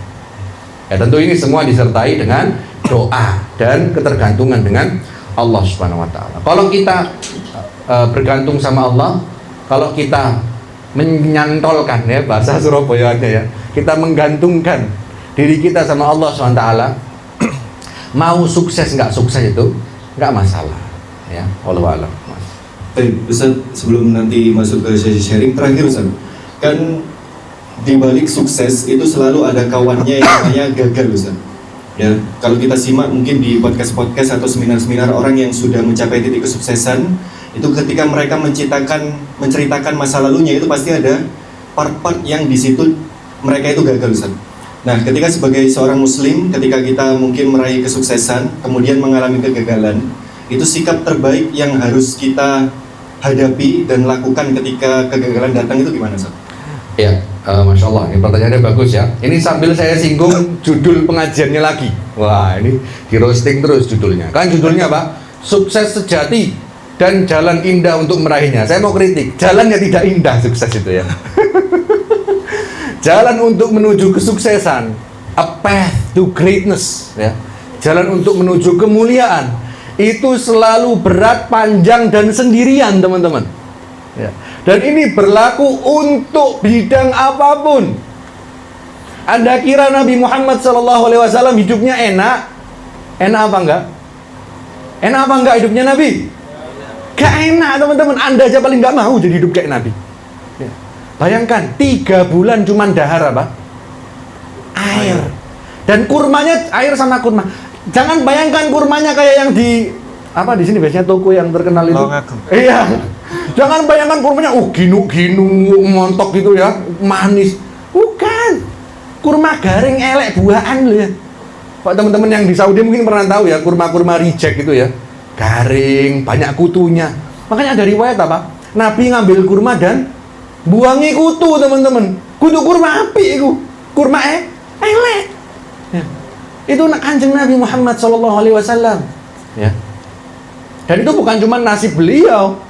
Ya tentu ini semua disertai dengan doa dan ketergantungan dengan Allah Subhanahu wa taala. Kalau kita bergantung sama Allah, kalau kita menyantolkan ya bahasa Surabayanya ya, kita menggantungkan diri kita sama Allah Subhanahu wa taala, mau sukses nggak sukses itu nggak masalah ya. Wallahu a'lam. Ustaz, sebelum nanti masuk ke sesi sharing terakhir Ustaz, kan di balik sukses itu selalu ada kawannya yang namanya gagal Ustaz. Ya, kalau kita simak mungkin di podcast-podcast atau seminar-seminar orang yang sudah mencapai titik kesuksesan, itu ketika mereka menceritakan masa lalunya itu pasti ada part-part yang di situ mereka itu gagal Ustaz. Nah, ketika sebagai seorang muslim, ketika kita mungkin meraih kesuksesan, kemudian mengalami kegagalan, itu sikap terbaik yang harus kita hadapi dan lakukan ketika kegagalan datang itu gimana, Ustaz? Ya, Masya Allah, ini pertanyaannya bagus ya. Ini sambil saya singgung judul pengajiannya lagi. Wah, ini di roasting terus judulnya. Kan judulnya apa? Sukses sejati dan jalan indah untuk meraihnya. Saya mau kritik, jalannya tidak indah sukses itu ya. Jalan untuk menuju kesuksesan, a path to greatness ya. Jalan untuk menuju kemuliaan itu selalu berat, panjang dan sendirian, teman-teman. Ya. Dan ini berlaku untuk bidang apapun. Anda kira Nabi Muhammad SAW hidupnya enak? Enak apa enggak? Enak apa enggak hidupnya Nabi? Gak enak, teman-teman. Anda aja paling gak mau jadi hidup kayak Nabi. Ya. Bayangkan 3 bulan cuman dahar apa? Air. Dan kurmanya air sama kurma. Jangan bayangkan kurmanya kayak yang di apa di sini biasanya toko yang terkenal itu. Iya. Jangan bayangkan kurmanya ginu-ginu montok gitu ya, manis. Bukan. Kurma garing elek buahan loh ya. Pak teman-teman yang di Saudi mungkin pernah tahu ya, kurma-kurma reject gitu ya. Garing, banyak kutunya. Makanya ada riwayat apa? Nabi ngambil kurma dan buangi kutu, teman-teman. Kutu kurma api itu. Kurma elek. Ya. Itu Kanjeng Nabi Muhammad SAW. Ya. Dan itu bukan cuma nasib beliau.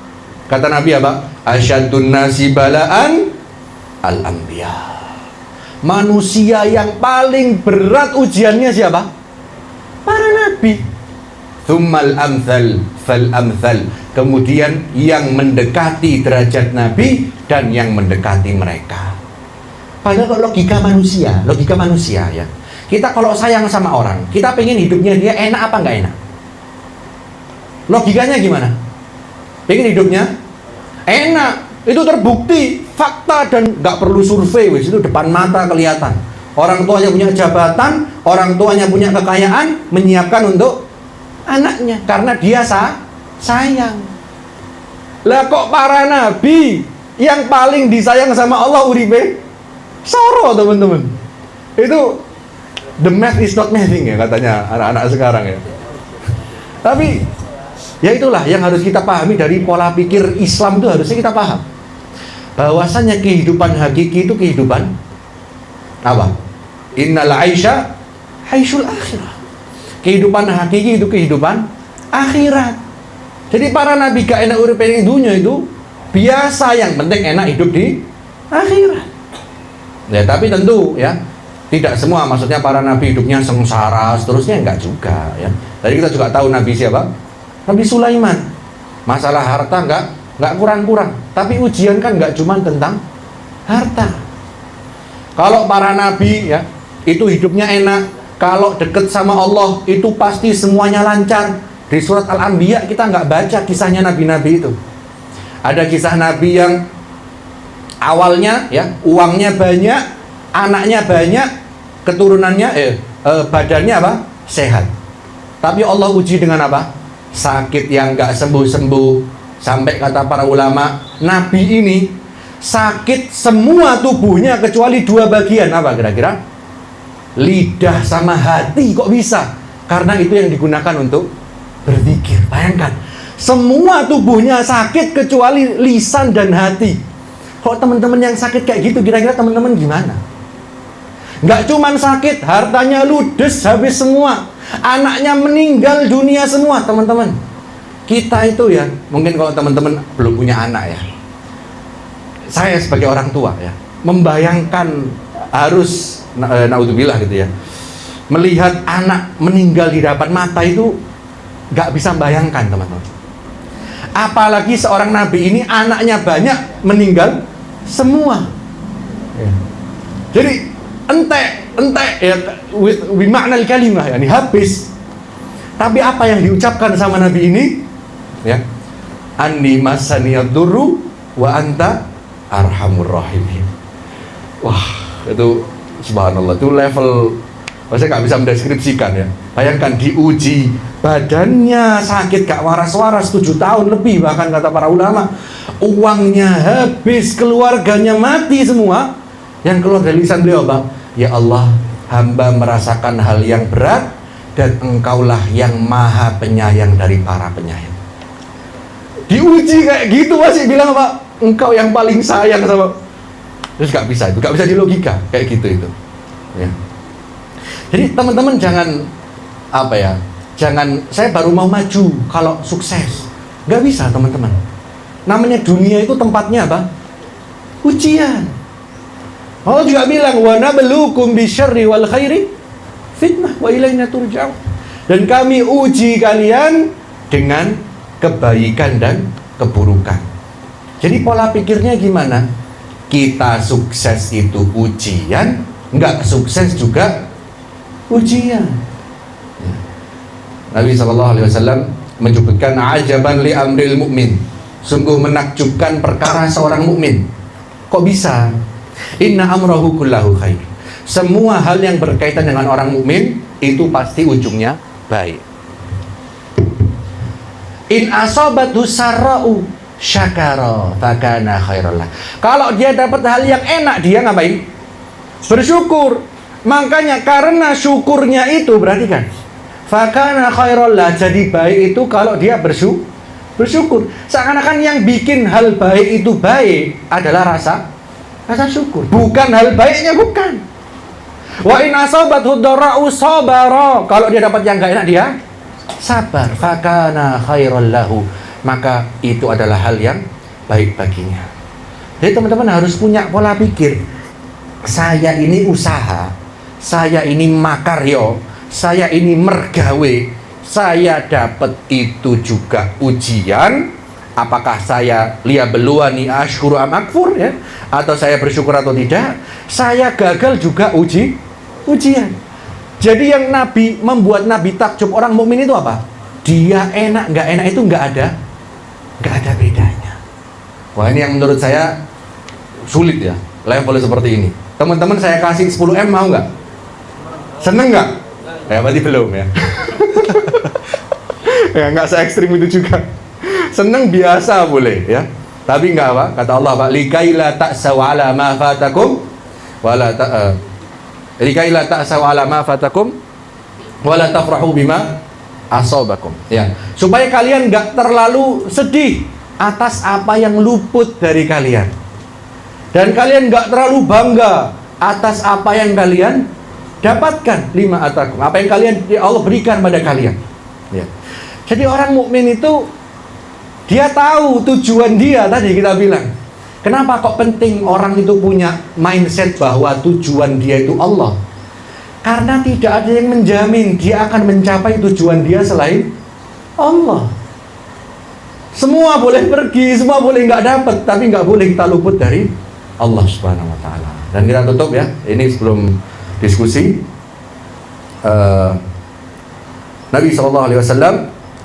Kata Nabi apa? Asyadun nasi balaan al-anbiya. Manusia yang paling berat ujiannya siapa? Para nabi. Tsummal amthal fal amthal. Kemudian yang mendekati derajat nabi dan yang mendekati mereka. Padahal kalau logika manusia ya. Kita kalau sayang sama orang, kita pengen hidupnya dia enak apa nggak enak? Logikanya gimana? Pengen hidupnya enak, itu terbukti fakta dan nggak perlu survei, wis itu depan mata kelihatan. Orang tuanya punya jabatan, orang tuanya punya kekayaan, menyiapkan untuk anaknya karena dia sayang. Lah kok para nabi yang paling disayang sama Allah uripe soro, teman-teman. Itu the math is not mathing ya katanya anak-anak sekarang ya. Tapi ya itulah yang harus kita pahami dari pola pikir Islam itu harusnya kita paham. Bahwasanya kehidupan hakiki itu kehidupan apa? Innal aisha haisyul akhirah. Kehidupan hakiki itu kehidupan akhirat. Jadi para nabi gak enak urip ning dunya itu biasa, yang penting enak hidup di akhirat. Ya tapi tentu ya tidak semua, maksudnya para nabi hidupnya sengsara seterusnya, enggak juga ya. Tadi kita juga tahu nabi siapa? Nabi Sulaiman. Masalah harta enggak kurang-kurang. Tapi ujian kan enggak cuma tentang harta. Kalau para nabi ya, itu hidupnya enak. Kalau deket sama Allah itu pasti semuanya lancar. Di surat Al-Anbiya kita enggak baca kisahnya nabi-nabi itu. Ada kisah nabi yang awalnya ya, uangnya banyak, anaknya banyak, keturunannya badannya apa? Sehat. Tapi Allah uji dengan apa? Sakit yang gak sembuh-sembuh. Sampai kata para ulama, nabi ini sakit semua tubuhnya kecuali 2 bagian. Apa kira-kira? Lidah sama hati. Kok bisa? Karena itu yang digunakan untuk berzikir. Bayangkan, semua tubuhnya sakit kecuali lisan dan hati. Kok teman-teman yang sakit kayak gitu, kira-kira teman-teman gimana? Nggak cuman sakit, hartanya ludes, habis semua. Anaknya meninggal dunia semua, teman-teman. Kita itu ya, mungkin kalau teman-teman belum punya anak ya, saya sebagai orang tua ya, membayangkan harus, naudzubillah gitu ya, melihat anak meninggal di depan mata itu nggak bisa bayangkan, teman-teman. Apalagi seorang nabi ini anaknya banyak, meninggal semua ya. Jadi entek ya, bimakna kalimah ya, habis. Tapi apa yang diucapkan sama nabi ini ya, anni masaniyad durru wa anta arhamur rahimin. Wah, itu subhanallah, itu level saya nggak bisa mendeskripsikan ya. Bayangkan diuji, badannya sakit gak waras-waras 7 tahun lebih, bahkan kata para ulama, uangnya habis, keluarganya mati semua. Yang keluar dari lisan beliau apa? Ya Allah, hamba merasakan hal yang berat, dan engkaulah yang maha penyayang dari para penyayang. Diuji kayak gitu masih bilang apa? Engkau yang paling sayang sama. Terus gak bisa, itu gak bisa dilogika kayak gitu itu ya. Jadi teman-teman jangan apa ya, jangan saya baru mau maju kalau sukses. Gak bisa, teman-teman. Namanya dunia itu tempatnya apa? Ujian. Allah juga bilang, wa nabluukum bisyarri wal khairi fitnah wa ilaina turja'un. Dan kami uji kalian dengan kebaikan dan keburukan. Jadi pola pikirnya gimana? Kita sukses itu ujian, enggak sukses juga ujian. Nabi SAW menyebutkan ajaban li amril mu'min, sungguh menakjubkan perkara seorang mukmin. Kok bisa? Inna amrahu kullahu khair. Semua hal yang berkaitan dengan orang mukmin itu pasti ujungnya baik. In asabathu sarra'u syakara fakana khairallah. Kalau dia dapat hal yang enak, dia ngapain? Bersyukur. Makanya karena syukurnya itu, berarti kan fakana khairallah, jadi baik itu kalau dia bersyukur. Seakan-akan yang bikin hal baik itu baik adalah rasa syukur, bukan hal baiknya, bukan. Wa in asabathu dharra'u sabara, kalau dia dapat yang gak enak dia sabar, fakana khairal lahu, maka itu adalah hal yang baik baginya. Jadi teman-teman harus punya pola pikir, saya ini usaha, saya ini makaryo, saya ini mergawe, saya dapat itu juga ujian. Apakah saya liyabluwani asykuru am akfur ya, atau saya bersyukur atau tidak? Saya gagal juga ujian. Jadi yang Nabi membuat Nabi takjub orang mukmin itu apa? Dia enak nggak enak itu nggak ada bedanya. Wah, ini yang menurut saya sulit ya, level seperti ini. Teman-teman saya kasih 10M mau nggak? Seneng nggak? Ya berarti belum ya. Ya nggak se-ekstrim itu juga. Seneng biasa boleh ya, tapi enggak apa? Kata Allah, Pak, likaila ta'saw ala ma fatakum wala likaila ta'saw ala ma fatakum wala tafrahu bima asabakum. Ya, supaya kalian enggak terlalu sedih atas apa yang luput dari kalian. Dan kalian enggak terlalu bangga atas apa yang kalian dapatkan, lima atakum, apa yang kalian Allah berikan pada kalian. Ya. Jadi orang mukmin itu dia tahu tujuan dia, tadi kita bilang. Kenapa kok penting orang itu punya mindset bahwa tujuan dia itu Allah? Karena tidak ada yang menjamin dia akan mencapai tujuan dia selain Allah. Semua boleh pergi, semua boleh nggak dapat, tapi nggak boleh kita luput dari Allah Subhanahu Wa Taala. Dan kita tutup ya, ini sebelum diskusi. Nabi SAW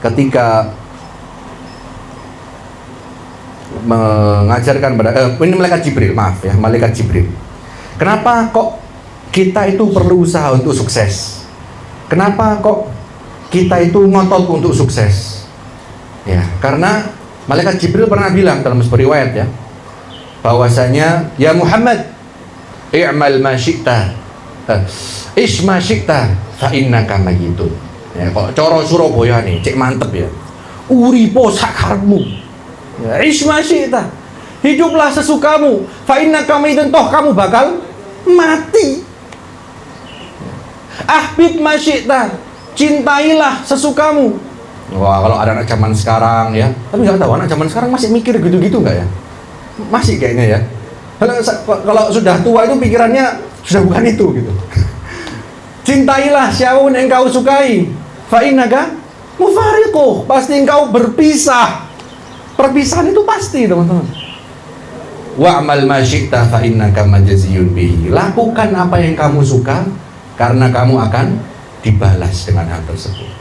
ketika mengajarkan pada ini malaikat Jibril. Kenapa kok kita itu perlu usaha untuk sukses? Kenapa kok kita itu ngotot untuk sukses? Ya, karena malaikat Jibril pernah bilang dalam sebuah riwayat ya, bahwasanya ya Muhammad, i'mal ma syi'ta, ish ma syi'ta fa innaka mayyitun. Ya, kok coro Surabaya nih, cek mantep ya. Uripo sakarmu. Ya, isma syi'ta, hiduplah sesukamu, fa innaka mayyitun, toh kamu bakal mati. ahbib masyita, cintailah sesukamu. Wah, kalau ada anak zaman sekarang ya, tapi nggak tahu anak zaman sekarang masih mikir gitu-gitu nggak ya? Masih kayaknya ya. Kalau sudah tua itu pikirannya sudah bukan itu gitu. Cintailah siapapun yang engkau sukai. Fa innaka mufariquh, pasti engkau berpisah. Perpisahan itu pasti, teman-teman. Wa'mal ma syi'ta fa innaka majziyun bihi. Lakukan apa yang kamu suka karena kamu akan dibalas dengan hal tersebut.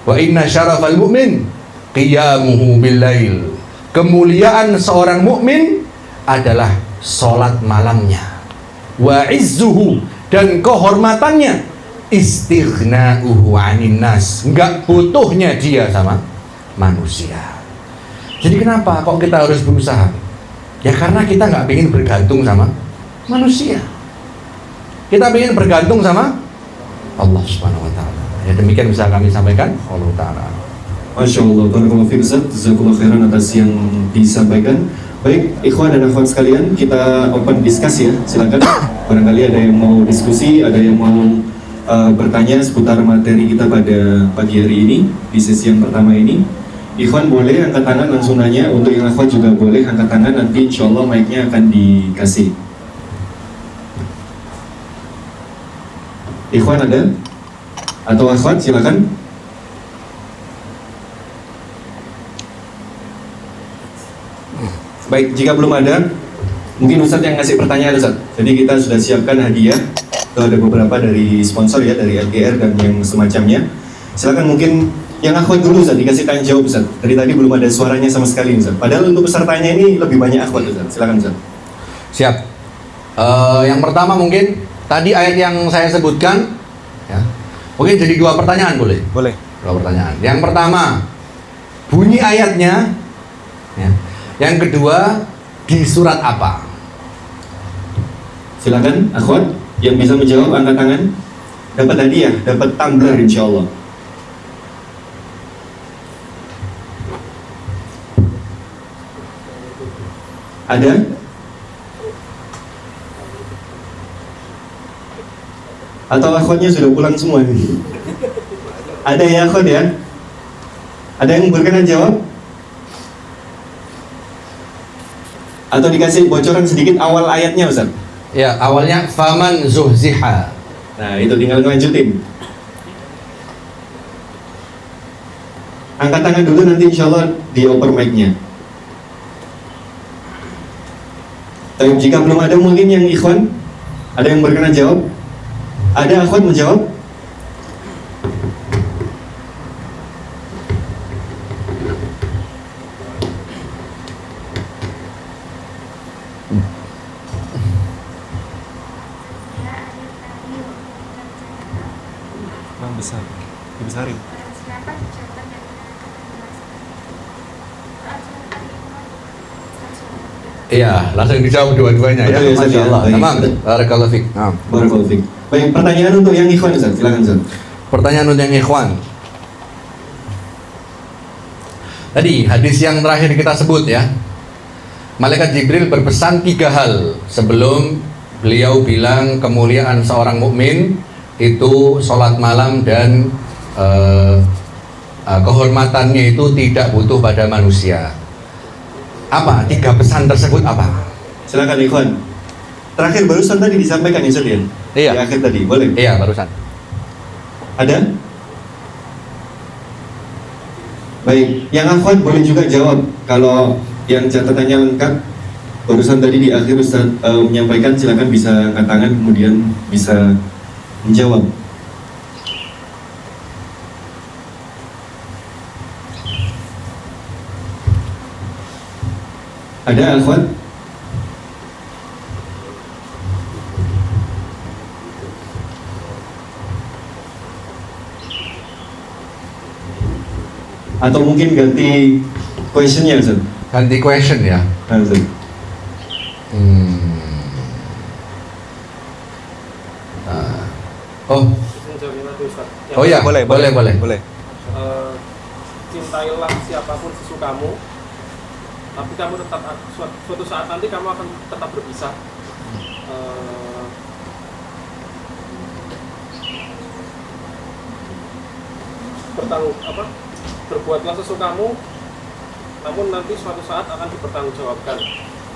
Wa inna syarafal mu'min qiyamuhu bil lail. Kemuliaan seorang mukmin adalah salat malamnya. Wa izzuhu, dan kehormatannya istighna'uhu 'anil nas. Enggak butuhnya dia sama manusia. Jadi kenapa kok kita harus berusaha? Ya karena kita nggak ingin bergantung sama manusia. Kita ingin bergantung sama Allah Subhanahu wa Ta'ala. Ya demikian bisa kami sampaikan. Allah Ta'ala. Masya Allah, barakallahu fiik Ustaz, jazakallahu khairan atas yang disampaikan. Baik, ikhwan dan akhwat sekalian, kita open discuss ya. Silakan. Barangkali ada yang mau diskusi, ada yang mau bertanya seputar materi kita pada pagi hari ini di sesi yang pertama ini. Ikhwan boleh angkat tangan langsung nanya, untuk yang akhwat juga boleh angkat tangan, nanti insya Allah mic-nya akan dikasih. Ikhwan ada? Atau akhwat silakan. Baik, jika belum ada, mungkin Ustadz yang ngasih pertanyaan Ustadz. Jadi kita sudah siapkan hadiah. Itu ada beberapa dari sponsor ya, dari LGR dan yang semacamnya. Silakan mungkin yang akhwat dulu Ustaz, dikasih tanya jawab Ustaz. Dari tadi belum ada suaranya sama sekali Ustaz. Padahal untuk pesertanya ini lebih banyak akhwat Ustaz. Silakan Ustaz. Siap. Yang pertama mungkin tadi ayat yang saya sebutkan ya. Mungkin jadi dua pertanyaan boleh? Boleh. Dua pertanyaan. Yang pertama, bunyi ayatnya ya. Yang kedua, di surat apa? Silakan akhwat yang bisa menjawab angkat tangan. Dapat hadiah, dapat tumbler insyaallah. Ada? Atau akhwatnya sudah pulang semua ini? Ada ya akhwat ya? Ada yang berkenan jawab? Atau dikasih bocoran sedikit awal ayatnya Ustaz? Ya, awalnya faman zuhziha. Nah itu tinggal ngelanjutin. Angkat tangan dulu, nanti insya Allah dioper mic-nya. Tapi jika belum ada mungkin yang ikhwan, ada yang berkenan jawab? Ada akhwat menjawab? Yang besar. Dibesarin. Iya, langsung dijawab dua-duanya ya. Betul ya, Ustaz, Masya ya. Allah. Baik. Tamam. Barakallahu fiik. Nah. Barakallahu fiik. Baik, pertanyaan untuk yang ikhwan Ustaz, silakan Ustaz. Pertanyaan untuk yang ikhwan. Tadi hadis yang terakhir kita sebut ya. Malaikat Jibril berpesan 3 hal sebelum beliau bilang kemuliaan seorang mukmin itu sholat malam dan kehormatannya itu tidak butuh pada manusia. Apa 3 pesan tersebut apa? Silakan ikhwan. Terakhir barusan tadi disampaikan ya Ustaz ya? Iya. Di akhir tadi, boleh? Iya, barusan. Ada? Baik, yang akhwat boleh juga jawab. Kalau yang catatannya lengkap, barusan tadi di akhir Ustaz menyampaikan, silakan bisa angkat tangan kemudian bisa menjawab. Ada akhwat? Atau mungkin ganti questionnya Ustaz? Ganti question ya. Nah, Ustaz. Oh ya, boleh. boleh. Cintailah siapapun sesukamu, tapi kamu tetap suatu saat nanti kamu akan tetap berpisah. berbuatlah sesukamu, namun nanti suatu saat akan dipertanggungjawabkan.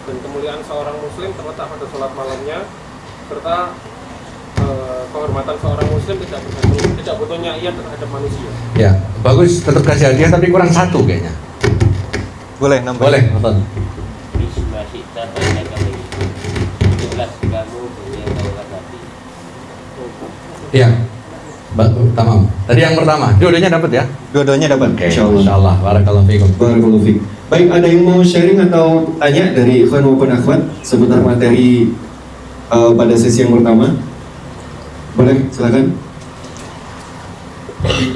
Dan kemuliaan seorang muslim terletak pada sholat malamnya, serta kehormatan seorang muslim tidak butuhnya ia terhadap manusia. Ya, bagus, tetap kasih hadiah tapi kurang satu kayaknya. Boleh nambah. Boleh, nonton. Bismillahirrahmanirrahim. Banyak kali. Jelas kamu punya taurat Nabi. Iya. Tamam. Tadi yang pertama, dua-duanya dapat ya? Dua-duanya dapat. Oke, Insyaallah. insyaallah. Barakallahu fiikum. Barakallahu fiik. Baik, ada yang mau sharing atau tanya dari ikhwan maupun akhwat seputar materi pada sesi yang pertama? Boleh, silakan.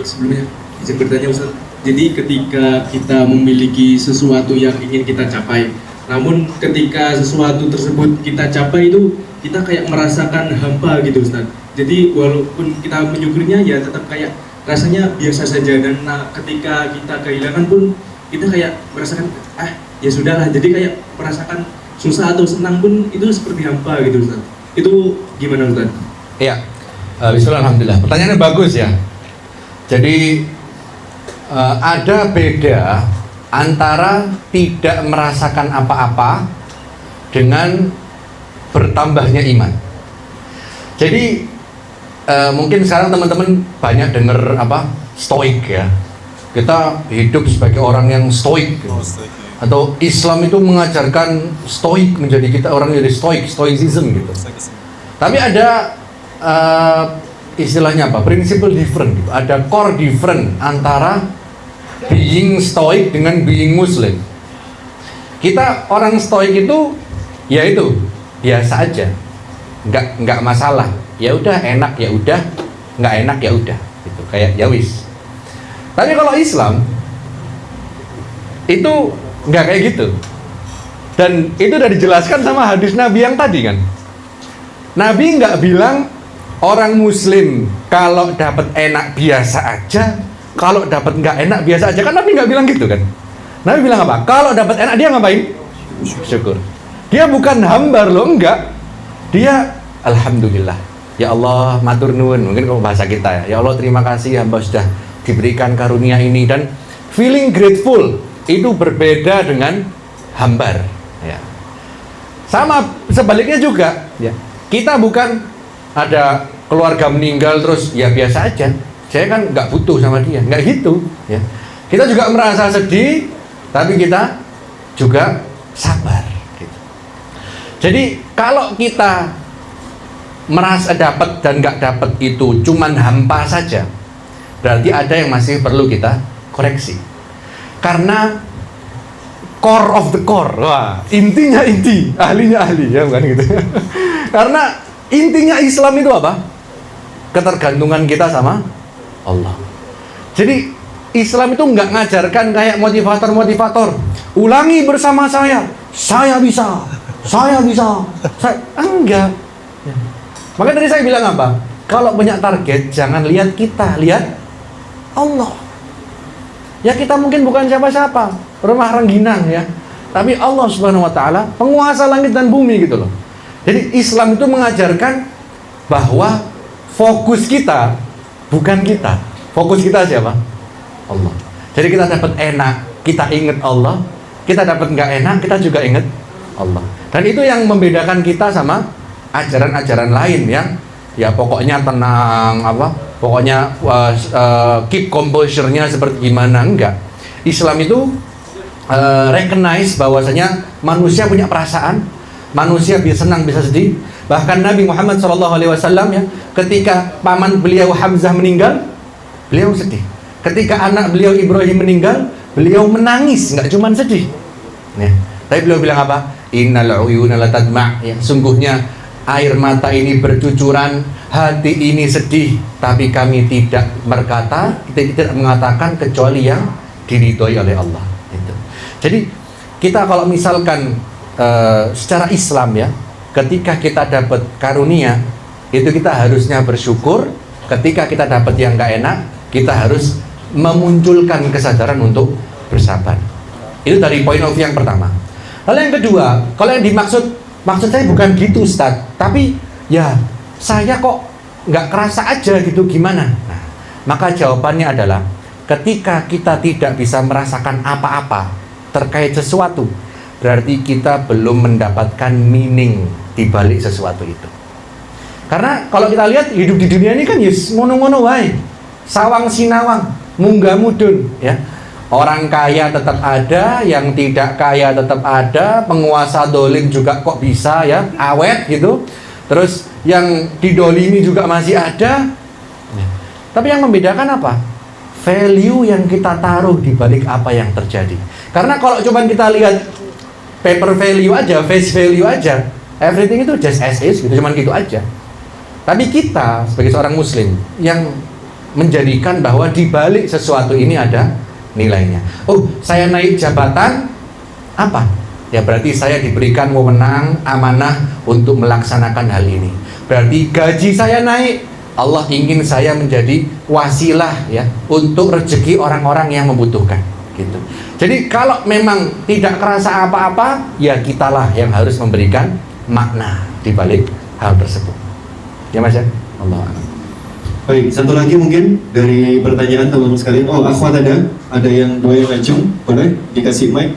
Sebelumnya izin bertanya Ustaz. Jadi ketika kita memiliki sesuatu yang ingin kita capai, namun ketika sesuatu tersebut kita capai itu kita kayak merasakan hampa gitu Ustaz. Jadi walaupun kita menyukurinya ya tetap kayak rasanya biasa saja, dan ketika kita kehilangan pun kita kayak merasakan ya sudahlah. Jadi kayak merasakan susah atau senang pun itu seperti hampa gitu Ustaz. Itu gimana Ustaz? Iya. Bismillah, alhamdulillah. Pertanyaannya bagus ya. Jadi ada beda antara tidak merasakan apa-apa dengan bertambahnya iman. Jadi mungkin sekarang teman-teman banyak dengar stoik ya. Kita hidup sebagai orang yang stoik gitu. Atau Islam itu mengajarkan stoik, menjadi kita orang yang stoicism gitu. Tapi ada istilahnya principle different gitu. Ada core different antara being stoic dengan being muslim. Kita orang stoic itu ya itu biasa aja, nggak masalah. Ya udah, enak ya udah, nggak enak ya udah, gitu, kayak ya wis. Tapi kalau Islam itu nggak kayak gitu, dan itu udah dijelaskan sama hadis Nabi yang tadi kan. Nabi nggak bilang orang muslim kalau dapat enak biasa aja, kalau dapat nggak enak biasa aja, kan Nabi nggak bilang gitu kan. Nabi bilang apa? Kalau dapat enak dia ngapain? Syukur. Dia bukan hambar loh, enggak. Dia alhamdulillah. Ya Allah, matur nuwun, mungkin kalau bahasa kita ya. Ya Allah, terima kasih hamba sudah diberikan karunia ini, dan feeling grateful itu berbeda dengan hambar ya. Sama sebaliknya juga ya. Kita bukan ada keluarga meninggal terus ya biasa aja, saya kan nggak butuh sama dia, nggak gitu ya. Kita juga merasa sedih, tapi kita juga sabar gitu. Jadi kalau kita merasa dapat dan nggak dapat itu cuman hampa saja, berarti ada yang masih perlu kita koreksi. Karena core of the core, wah, intinya inti, ahlinya ahli, ya bukan gitu. Karena intinya Islam itu apa? Ketergantungan kita sama Allah. Jadi Islam itu nggak ngajarkan kayak motivator-motivator. Ulangi bersama saya bisa, saya bisa, enggak. Ya. Makanya tadi saya bilang apa? Kalau punya target, jangan lihat kita, lihat Allah. Ya kita mungkin bukan siapa-siapa, rumah rengginang ya, tapi Allah Subhanahu Wa Taala penguasa langit dan bumi gitu loh. Jadi Islam itu mengajarkan bahwa fokus kita bukan kita. Fokus kita siapa? Allah. Jadi kita dapat enak, kita ingat Allah. Kita dapat nggak enak, kita juga ingat Allah. Dan itu yang membedakan kita sama ajaran-ajaran lain yang ya pokoknya tenang, pokoknya keep composure-nya seperti gimana, enggak. Islam itu recognize bahwasanya manusia punya perasaan, manusia bisa senang bisa sedih. Bahkan Nabi Muhammad SAW ya, ketika paman beliau Hamzah meninggal, beliau sedih. Ketika anak beliau Ibrahim meninggal, beliau menangis, nggak cuma sedih. Ya. Tapi beliau bilang apa? Innal uyuna la tadma', ya, sungguhnya air mata ini bercucuran, hati ini sedih, tapi kami tidak berkata, tidak mengatakan kecuali yang diridhoi oleh Allah. Itu. Jadi kita kalau misalkan secara Islam ya, ketika kita dapat karunia, itu kita harusnya bersyukur. Ketika kita dapat yang nggak enak, kita harus memunculkan kesadaran untuk bersabar. Itu dari point of view yang pertama. Lalu yang kedua, kalau yang maksud saya bukan gitu Ustaz, tapi ya saya kok nggak kerasa aja gitu, gimana? Nah, maka jawabannya adalah ketika kita tidak bisa merasakan apa-apa terkait sesuatu, berarti kita belum mendapatkan meaning di balik sesuatu itu. Karena kalau kita lihat hidup di dunia ini kan yes ngono-ngono wae. Sawang sinawang, munggah mudun ya. Orang kaya tetap ada, yang tidak kaya tetap ada, penguasa dolim juga kok bisa ya, awet gitu. Terus yang didolimi juga masih ada. Tapi yang membedakan apa? Value yang kita taruh di balik apa yang terjadi. Karena kalau cuma kita lihat paper value aja, face value aja, everything itu just as is gitu, cuman gitu aja. Tapi kita sebagai seorang muslim yang menjadikan bahwa di balik sesuatu ini ada nilainya. Oh, saya naik jabatan apa? Ya berarti saya diberikan wewenang, amanah untuk melaksanakan hal ini. Berarti gaji saya naik, Allah ingin saya menjadi wasilah ya untuk rezeki orang-orang yang membutuhkan gitu. Jadi kalau memang tidak kerasa apa-apa, ya kitalah yang harus memberikan makna di balik hal tersebut. Ya Mas ya? Allah a'lam. Baik, satu lagi mungkin dari pertanyaan teman-teman sekalian. Oh, akhwat ada yang dua yang ngacung, boleh dikasih mic.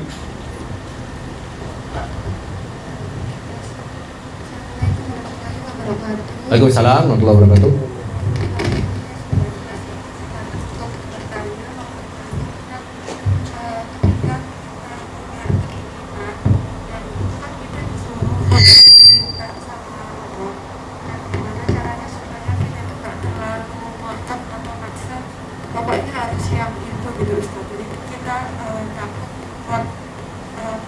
Waalaikumsalam warahmatullahi wabarakatuh. Pokoknya harus yang itu gitu Ustaz. Jadi kita takut buat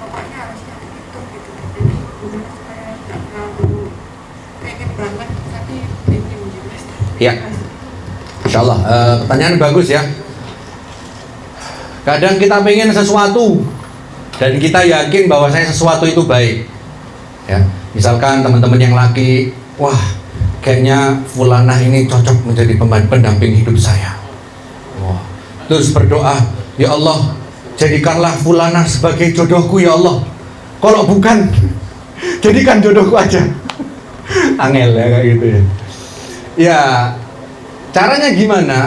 pokoknya harus yang itu gitu. Jadi gimana supaya tidak terlalu pengen banget tapi ingin gitu Ustaz. Ya, Insya Allah. Pertanyaan bagus ya. Kadang kita pengen sesuatu dan kita yakin bahwa saya sesuatu itu baik. Ya, misalkan teman-teman yang laki, wah, kayaknya fulanah ini cocok menjadi pendamping hidup saya. Wah, terus berdoa, ya Allah, jadikanlah fulanah sebagai jodohku ya Allah. Kalau bukan, jadikan jodohku aja. Angel ya kayak gitu ya. Ya, caranya gimana?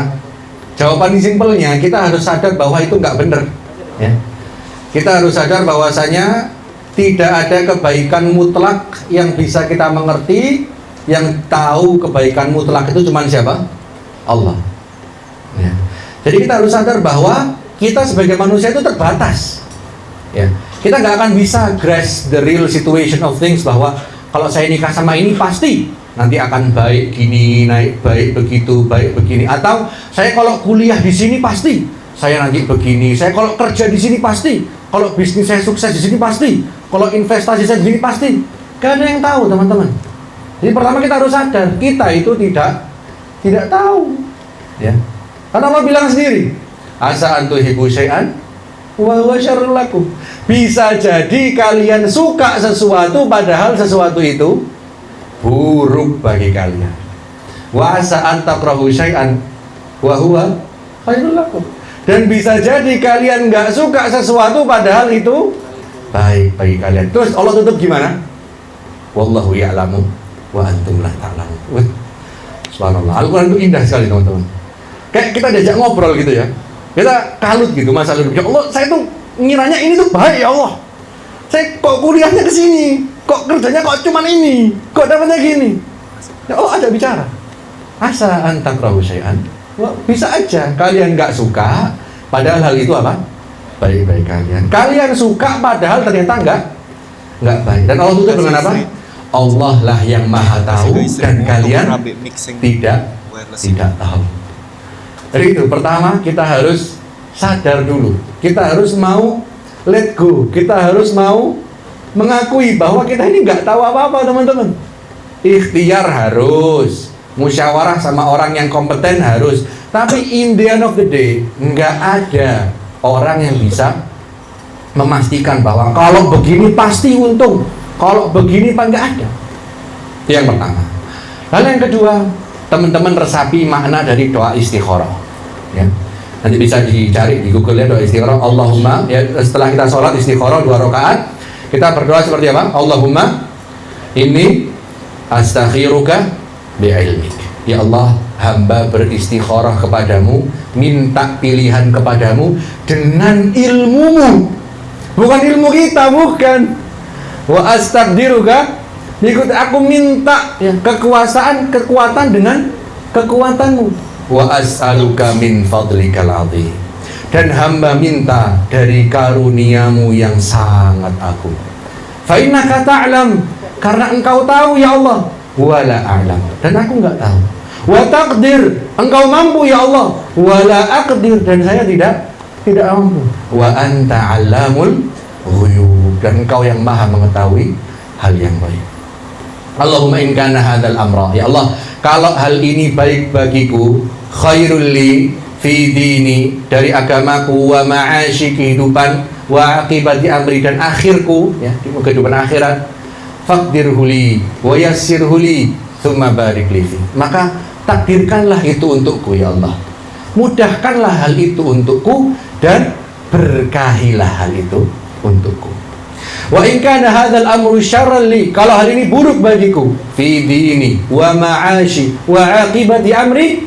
Jawaban simpelnya, kita harus sadar bahwa itu nggak benar. Ya. Kita harus sadar bahwasanya tidak ada kebaikan mutlak yang bisa kita mengerti. Yang tahu kebaikan mutlak itu cuma siapa? Allah. Ya. Jadi kita harus sadar bahwa kita sebagai manusia itu terbatas. Ya. Kita nggak akan bisa grasp the real situation of things bahwa kalau saya nikah sama ini pasti nanti akan baik gini, naik baik begitu, baik begini. Atau saya kalau kuliah di sini pasti saya nanti begini. Saya kalau kerja di sini pasti, kalau bisnis saya sukses di sini pasti, kalau investasi saya di sini pasti. Gak ada yang tahu teman-teman. Jadi pertama kita harus sadar kita itu tidak tahu. Ya. Karena Allah bilang sendiri, asa antuhibu syai'an wa huwa syarrul lakum. Bisa jadi kalian suka sesuatu padahal sesuatu itu buruk bagi kalian. Wa asa antakrahu syai'an wa huwa khairul lakum. Dan bisa jadi kalian nggak suka sesuatu padahal itu baik bagi kalian. Terus Allah tutup gimana? Wallahu ya'lamu wa antum la ta'lamun. Subhanallah. Al-Quran itu indah sekali teman-teman. Kayak kita diajak ngobrol gitu ya. Kita kalut gitu masalah hidup. Ya Allah, saya tuh ngiranya ini tuh baik ya Allah. Saya kok kuliahnya ke sini, kok kerjanya kok cuman ini, kok dapatnya gini. Ya Allah ada bicara. Asa antakrahu syai'an. Wah, bisa aja kalian nggak suka padahal hal itu apa? Baik-baik kalian. Kalian suka padahal ternyata nggak baik. Dan Allah tutup dengan apa? Allah lah yang maha tahu dan kalian tidak tahu. Jadi itu pertama kita harus sadar dulu. Kita harus mau let go. Kita harus mau mengakui bahwa kita ini nggak tahu apa-apa teman-teman. Ikhtiar harus, musyawarah sama orang yang kompeten harus. Tapi in the end of the day nggak ada orang yang bisa memastikan bahwa kalau begini pasti untung, kalau begini pak nggak ada. Itu yang pertama. Lalu yang kedua, teman-teman resapi makna dari doa istikharah. Ya. Nanti bisa dicari di Google ya doa istikharah. Allahumma, ya, setelah kita sholat istikharah 2 rakaat, kita berdoa seperti apa? Allahumma inni astakhiruka bi'ilmik. Ya Allah, hamba beristikharah kepadamu, minta pilihan kepadamu dengan ilmumu, bukan ilmu kita, bukan. Wa astaqdiruka, ikut aku minta ya, kekuatan dengan kekuatanmu. Wa as'aluka min fadlikal azim, dan hamba minta dari karuniamu yang sangat agung. Fa innaka ta'lam, karena engkau tahu ya Allah, wala a'lam, dan aku enggak tahu. Wa taqdir, engkau mampu ya Allah, wala aqdir, dan saya tidak mampu. Wa anta 'allamul ghuyub, dan engkau yang maha mengetahui hal yang baik. Allahumma in kana hadzal amra, ya Allah, kalau hal ini baik bagiku, khairul li fi dini, dari agamaku, wa ma'ashi, kehidupan, wa aqibati amri, dan akhirku ya, di kehidupan akhirat, faqdirhu li wa yassirhu li tsumma barik li fi, maka takdirkanlah itu untukku ya Allah, mudahkanlah hal itu untukku, dan berkahilah hal itu untukku. Wa in kana hadzal amru syarran li, kalau hal ini buruk bagiku, fi dini wa ma'ashi wa aqibati amri,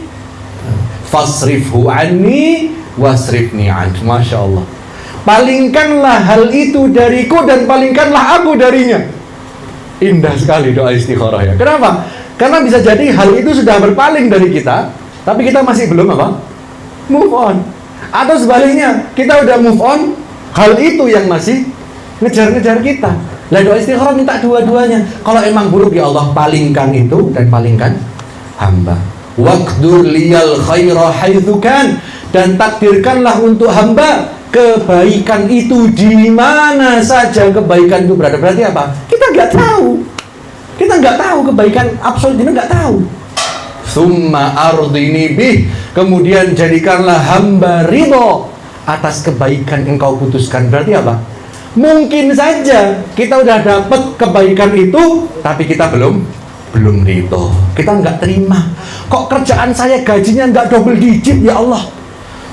fasrifhu anni wasrifni anhu. Masya Allah, palingkanlah hal itu dariku dan palingkanlah aku darinya. Indah sekali doa istikharah ya. Kenapa? Karena bisa jadi hal itu sudah berpaling dari kita, tapi kita masih belum apa? Move on. Atau sebaliknya, kita udah move on, hal itu yang masih ngejar-ngejar kita. Lah doa istikharah minta dua-duanya. Kalau emang buruk ya Allah, palingkan itu dan palingkan hamba. Waqdur liyal khaira haitsu kan, dan takdirkanlah untuk hamba kebaikan itu di mana saja kebaikan itu berada. Berarti apa? Kita nggak tahu. Kita nggak tahu kebaikan absolut ini, nggak tahu. Summa ardini bih, kemudian jadikanlah hamba ridho atas kebaikan engkau putuskan. Berarti apa? Mungkin saja kita udah dapat kebaikan itu, tapi kita belum ridho. Kita nggak terima. Kok kerjaan saya gajinya nggak double digit ya Allah?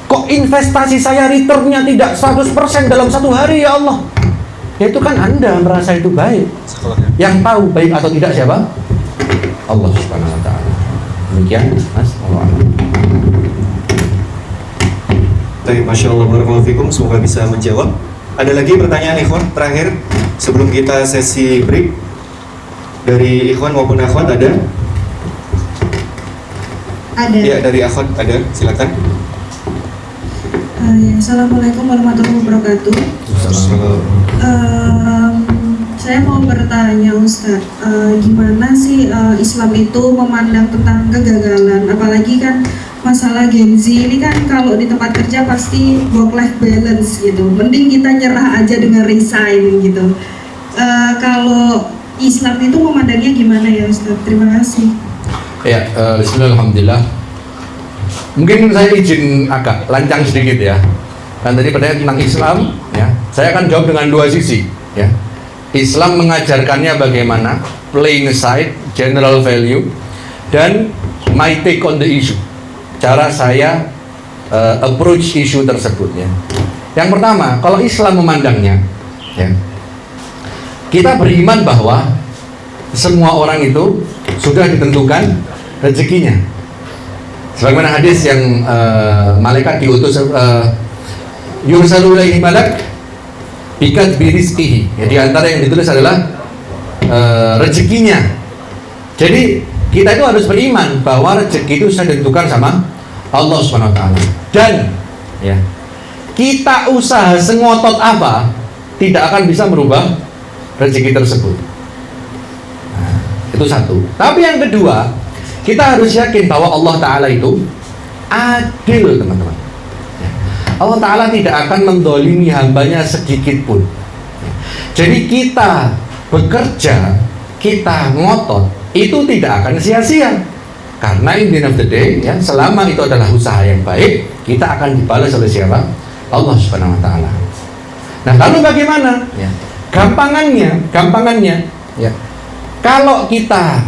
Kok investasi saya returnnya tidak 100% dalam satu hari ya Allah? Ya itu kan Anda merasa itu baik. Yang tahu baik atau tidak siapa? Allah Subhanahu wa taala. Demikian Mas. Baik, Masya Allah, barakallahu fikum, semoga bisa menjawab. Ada lagi pertanyaan ikhwan terakhir sebelum kita sesi break? Dari ikhwan maupun akhwat ada? Ada. Ya, dari akhwat ada, silakan. Assalamualaikum warahmatullahi wabarakatuh. Saya mau bertanya Ustadz, gimana sih Islam itu memandang tentang kegagalan, apalagi kan masalah Gen Z ini kan kalau di tempat kerja pasti work-life balance gitu, mending kita nyerah aja dengan resign gitu. Kalau Islam itu memandangnya gimana ya Ustadz? Terima kasih. Ya, bismillahirrahmanirrahim. Mungkin saya izin agak lancang sedikit ya. Kan tadi pertanyaan tentang Islam ya. Saya akan jawab dengan dua sisi ya. Islam mengajarkannya bagaimana, playing aside general value, dan my take on the issue, cara saya approach issue tersebut ya. Yang pertama, kalau Islam memandangnya ya, kita beriman bahwa semua orang itu sudah ditentukan rezekinya. Sebagaimana hadis yang malaikat diutus yursalu ilaihi malak bikat birizqihi. Ya, di antara yang ditulis adalah rezekinya. Jadi kita itu harus beriman bahwa rezeki itu sudah ditentukan sama Allah Subhanahu wa taala. Dan ya, kita usaha sengotot apa tidak akan bisa merubah rezeki tersebut. Nah, itu satu. Tapi yang kedua, kita harus yakin bahwa Allah Ta'ala itu adil, teman-teman. Allah Ta'ala tidak akan mendolimi hambanya sedikit pun. Jadi kita bekerja, kita ngotot, itu tidak akan sia-sia. Karena in the end of the day, ya, selama itu adalah usaha yang baik, kita akan dibalas oleh siapa? Allah Subhanahu wa Ta'ala. Nah, lalu bagaimana? Ya. Gampangannya, ya. Kalau kita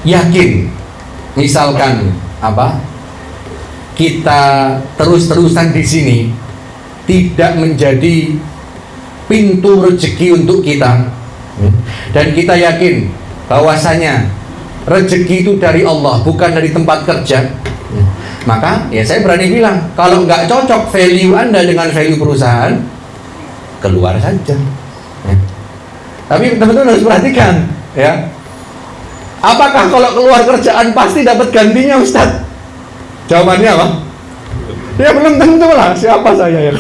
yakin, misalkan kita terus-terusan di sini tidak menjadi pintu rezeki untuk kita, dan kita yakin bahwasanya rezeki itu dari Allah, bukan dari tempat kerja, maka ya saya berani bilang, kalau nggak cocok value Anda dengan value perusahaan, keluar saja. Ya. Tapi teman-teman harus perhatikan, ya. Apakah kalau keluar kerjaan pasti dapat gantinya, Ustadz? Jawabannya apa? Ya belum tentu lah. Siapa saya ya?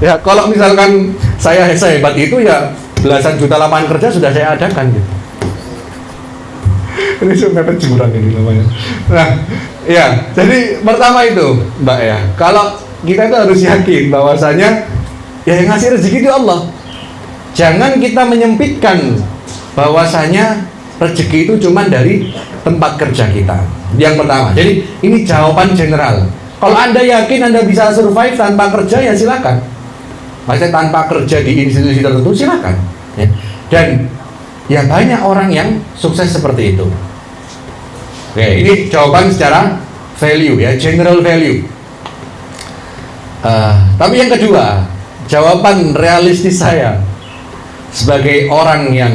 Ya kalau misalkan saya sehebat itu ya belasan juta lapangan kerja sudah saya adakan gitu. Ini sudah jurang ini namanya. Nah, ya, jadi pertama itu, Mbak ya, kalau kita itu harus yakin bahwasanya ya yang ngasih rezeki itu Allah. Jangan kita menyempitkan bahwasanya rezeki itu cuma dari tempat kerja kita. Yang pertama. Jadi ini jawaban general. Kalau Anda yakin Anda bisa survive tanpa kerja ya silakan. Maksudnya tanpa kerja di institusi tertentu silakan. Ya. Dan ya banyak orang yang sukses seperti itu. Oke, ini jawaban secara value ya, general value. Tapi yang kedua, jawaban realistis saya sebagai orang yang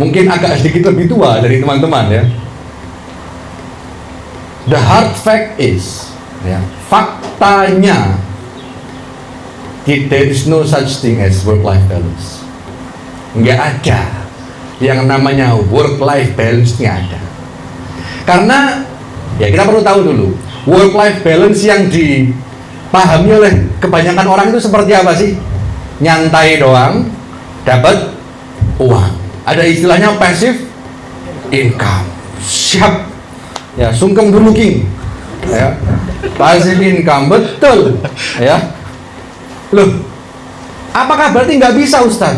mungkin agak sedikit lebih tua dari teman-teman ya. The hard fact is, ya, faktanya there is no such thing as work-life balance. Nggak ada yang namanya work-life balance, nggak ada. Karena ya kita perlu tahu dulu work-life balance yang dipahami oleh kebanyakan orang itu seperti apa sih? Nyantai doang, dapat uang. Ada istilahnya passive income. Siap. Ya, sungkem dulu King. Ya. Passive income, betul. Ya. Loh, apakah berarti nggak bisa, Ustaz?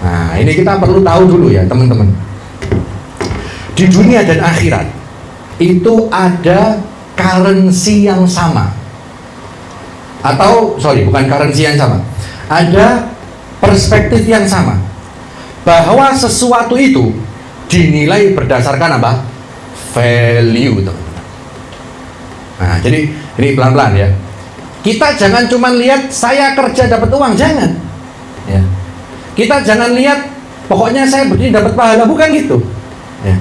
Nah, ini kita perlu tahu dulu ya, teman-teman. Di dunia dan akhirat itu ada currency yang sama. Atau, bukan currency yang sama. Ada perspektif yang sama. Bahwa sesuatu itu dinilai berdasarkan apa? Value, teman-teman. Nah, jadi ini pelan-pelan ya. Kita jangan cuma lihat saya kerja dapat uang, jangan. Ya. Kita jangan lihat pokoknya saya berdiri dapat pahala, bukan gitu. Ya.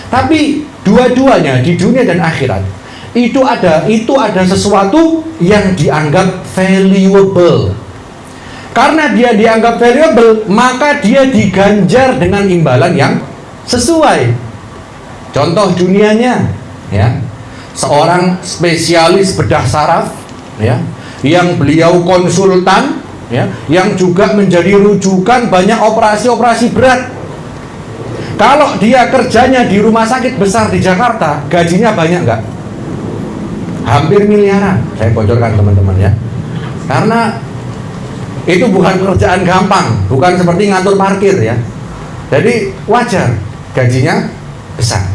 Tapi dua-duanya di dunia dan akhirat itu ada sesuatu yang dianggap valuable. Karena dia dianggap valuable, maka dia diganjar dengan imbalan yang sesuai. Contoh dunianya, ya, seorang spesialis bedah saraf, ya, yang beliau konsultan, ya, yang juga menjadi rujukan banyak operasi-operasi berat. Kalau dia kerjanya di rumah sakit besar di Jakarta, gajinya banyak nggak? Hampir miliaran. Saya bocorkan teman-teman ya. Karena itu bukan pekerjaan gampang, bukan seperti ngatur parkir ya. Jadi wajar gajinya besar.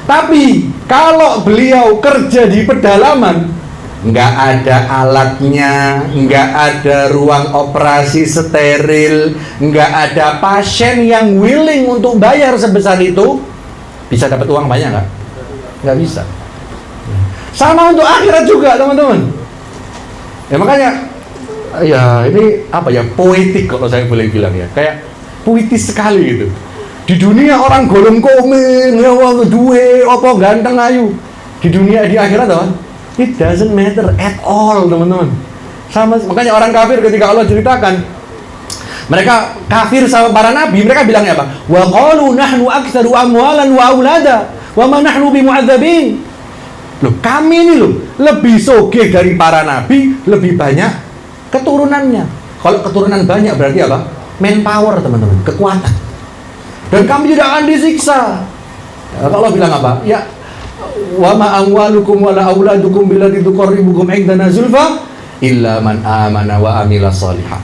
Tapi kalau beliau kerja di pedalaman, nggak ada alatnya, nggak ada ruang operasi steril, nggak ada pasien yang willing untuk bayar sebesar itu, bisa dapat uang banyak nggak? Nggak bisa. Sama untuk akhirat juga, teman-teman. Ya makanya, ya ini apa ya, poetik kalau saya boleh bilang ya, kayak puitis sekali gitu. Di dunia orang golong komen, ya wong duwe, apa ganteng ayu. Di dunia, di akhirat apa? It doesn't matter at all, teman-teman. Sama, makanya orang kafir ketika Allah ceritakan mereka kafir sama para nabi, mereka bilangnya apa? Wa qalu nahnu aktsaru amwalan wa aulada wa ma nahnu bimu'adzabin. Loh, kami ini loh lebih sogeh dari para nabi, lebih banyak keturunannya. Kalau keturunan banyak berarti apa? Manpower, teman-teman, kekuatan. Dan kami tidak akan disiksa. Ya, kalau bilang apa? Ya, wa ma amwalukum wala auladukum billati tuqarribukum indana zulfa illa man amana wa amila shalihan.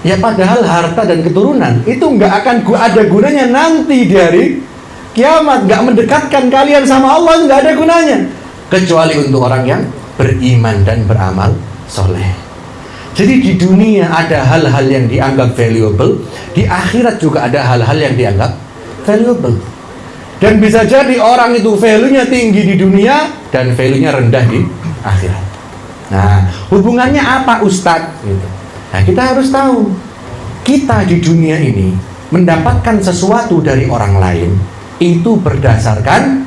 Ya padahal harta dan keturunan itu nggak akan ada gunanya nanti dari kiamat, nggak mendekatkan kalian sama Allah, nggak ada gunanya kecuali untuk orang yang beriman dan beramal soleh. Jadi di dunia ada hal-hal yang dianggap valuable, di akhirat juga ada hal-hal yang dianggap valuable. Dan bisa jadi orang itu value-nya tinggi di dunia dan value-nya rendah di akhirat. Nah, hubungannya apa, Ustadz? Gitu. Nah, kita harus tahu, kita di dunia ini mendapatkan sesuatu dari orang lain itu berdasarkan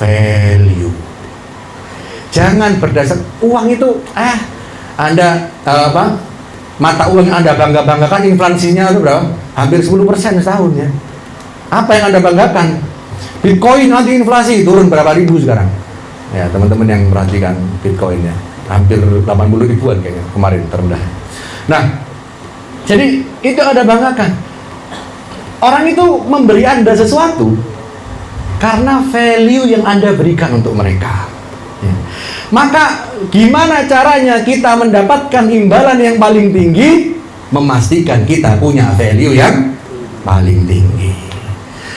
value. Jangan berdasar uang itu Anda mata uang yang Anda banggakan inflasinya itu berapa? Hampir 10% setahun ya. Apa yang Anda banggakan? Bitcoin nanti inflasi turun berapa ribu sekarang? Ya, teman-teman yang perhatikan Bitcoinnya, hampir 80 ribuan kayaknya kemarin terendah. Nah, jadi itu Anda banggakan. Orang itu memberi Anda sesuatu karena value yang Anda berikan untuk mereka. Ya. Maka gimana caranya kita mendapatkan imbalan yang paling tinggi? Memastikan kita punya value yang paling tinggi.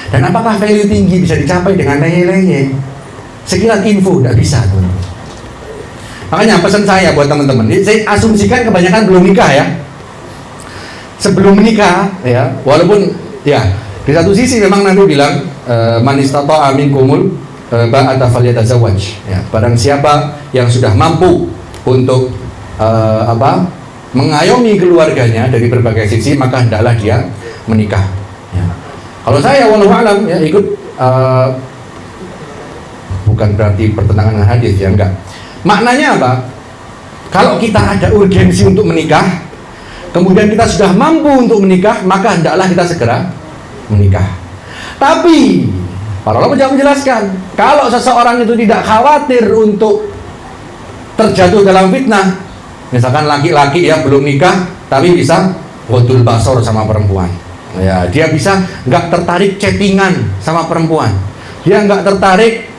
Dan apakah value tinggi bisa dicapai dengan lenye-lenye? Sekilas info, tidak bisa teman-teman. Makanya pesan saya buat teman-teman, saya asumsikan kebanyakan belum nikah ya. Sebelum menikah ya, walaupun ya di satu sisi memang Nabi bilang man istata'a minkumul ba'ata falyatazawwaj ya, barang siapa yang sudah mampu untuk mengayomi keluarganya dari berbagai sisi, maka hendaklah dia menikah ya. Kalau saya wallahu alam ya ikut bukan berarti pertentangan dengan hadis ya, enggak. Maknanya apa? Kalau kita ada urgensi untuk menikah, kemudian kita sudah mampu untuk menikah, maka hendaklah kita segera menikah. Tapi para ulama juga menjelaskan, kalau seseorang itu tidak khawatir untuk terjatuh dalam fitnah, misalkan laki-laki ya belum nikah tapi bisa ghadul basar sama perempuan ya, dia bisa nggak tertarik chattingan sama perempuan, dia nggak tertarik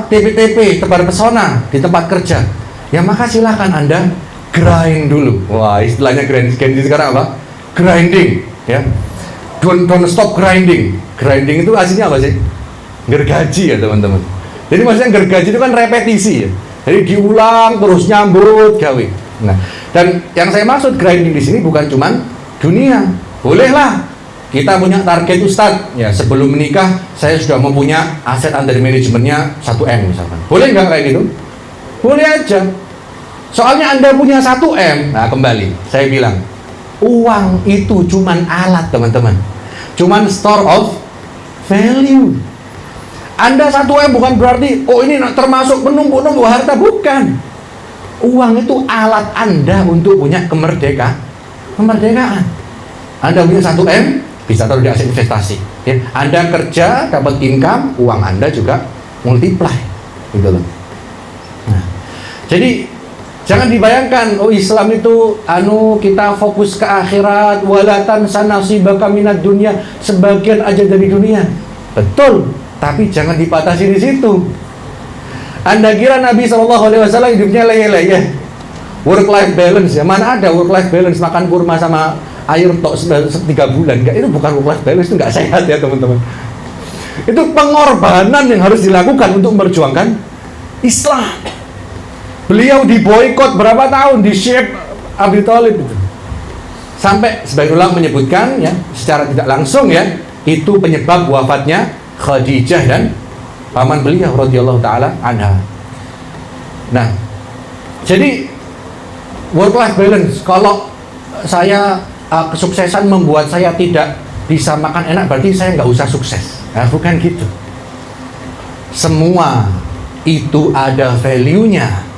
TP-TP tebar pesona di tempat kerja ya, maka silahkan Anda grind dulu. Wah, istilahnya grinding sekarang apa? Grinding ya, don't stop grinding. Grinding itu aslinya apa sih? Gergaji ya teman-teman. Jadi maksudnya gergaji itu kan repetisi ya, jadi diulang terus nyambut gawe. Nah, dan yang saya maksud grinding di sini bukan cuman dunia. Bolehlah kita punya target Ustadz ya, sebelum menikah saya sudah mempunyai aset under manajemennya 1M misalkan. Boleh nggak kayak gitu? Boleh aja. Soalnya Anda punya 1M. Nah, kembali saya bilang, uang itu cuman alat teman-teman, cuman store of value. Anda 1M bukan berarti ini termasuk menumpuk-numpuk harta, bukan. Uang itu alat Anda untuk punya kemerdekaan. Anda punya 1M, bisa taruh di aset investasi ya. Anda kerja dapat income, uang Anda juga multiply gitu loh. Nah, jadi jangan dibayangkan Islam itu kita fokus ke akhirat, walatan sanasibaka minad dunya, sebagian aja dari dunia. Betul, tapi jangan dipatasi di situ. Anda kira Nabi SAW hidupnya leye-leye, work life balance ya? Mana ada work life balance, makan kurma sama air tok 3 bulan? Enggak, itu bukan work life balance, itu enggak sehat ya teman-teman. Itu pengorbanan yang harus dilakukan untuk memperjuangkan Islam. Beliau diboikot berapa tahun, di shape Abi Thalib itu. Sampai sebagian ulama menyebutkan ya, secara tidak langsung ya, itu penyebab wafatnya Khadijah dan paman beliau radhiyallahu taala anha. Nah, jadi work life balance, kalau saya kesuksesan membuat saya tidak bisa makan enak, berarti saya nggak usah sukses. Nah, bukan gitu. Semua itu ada value-nya.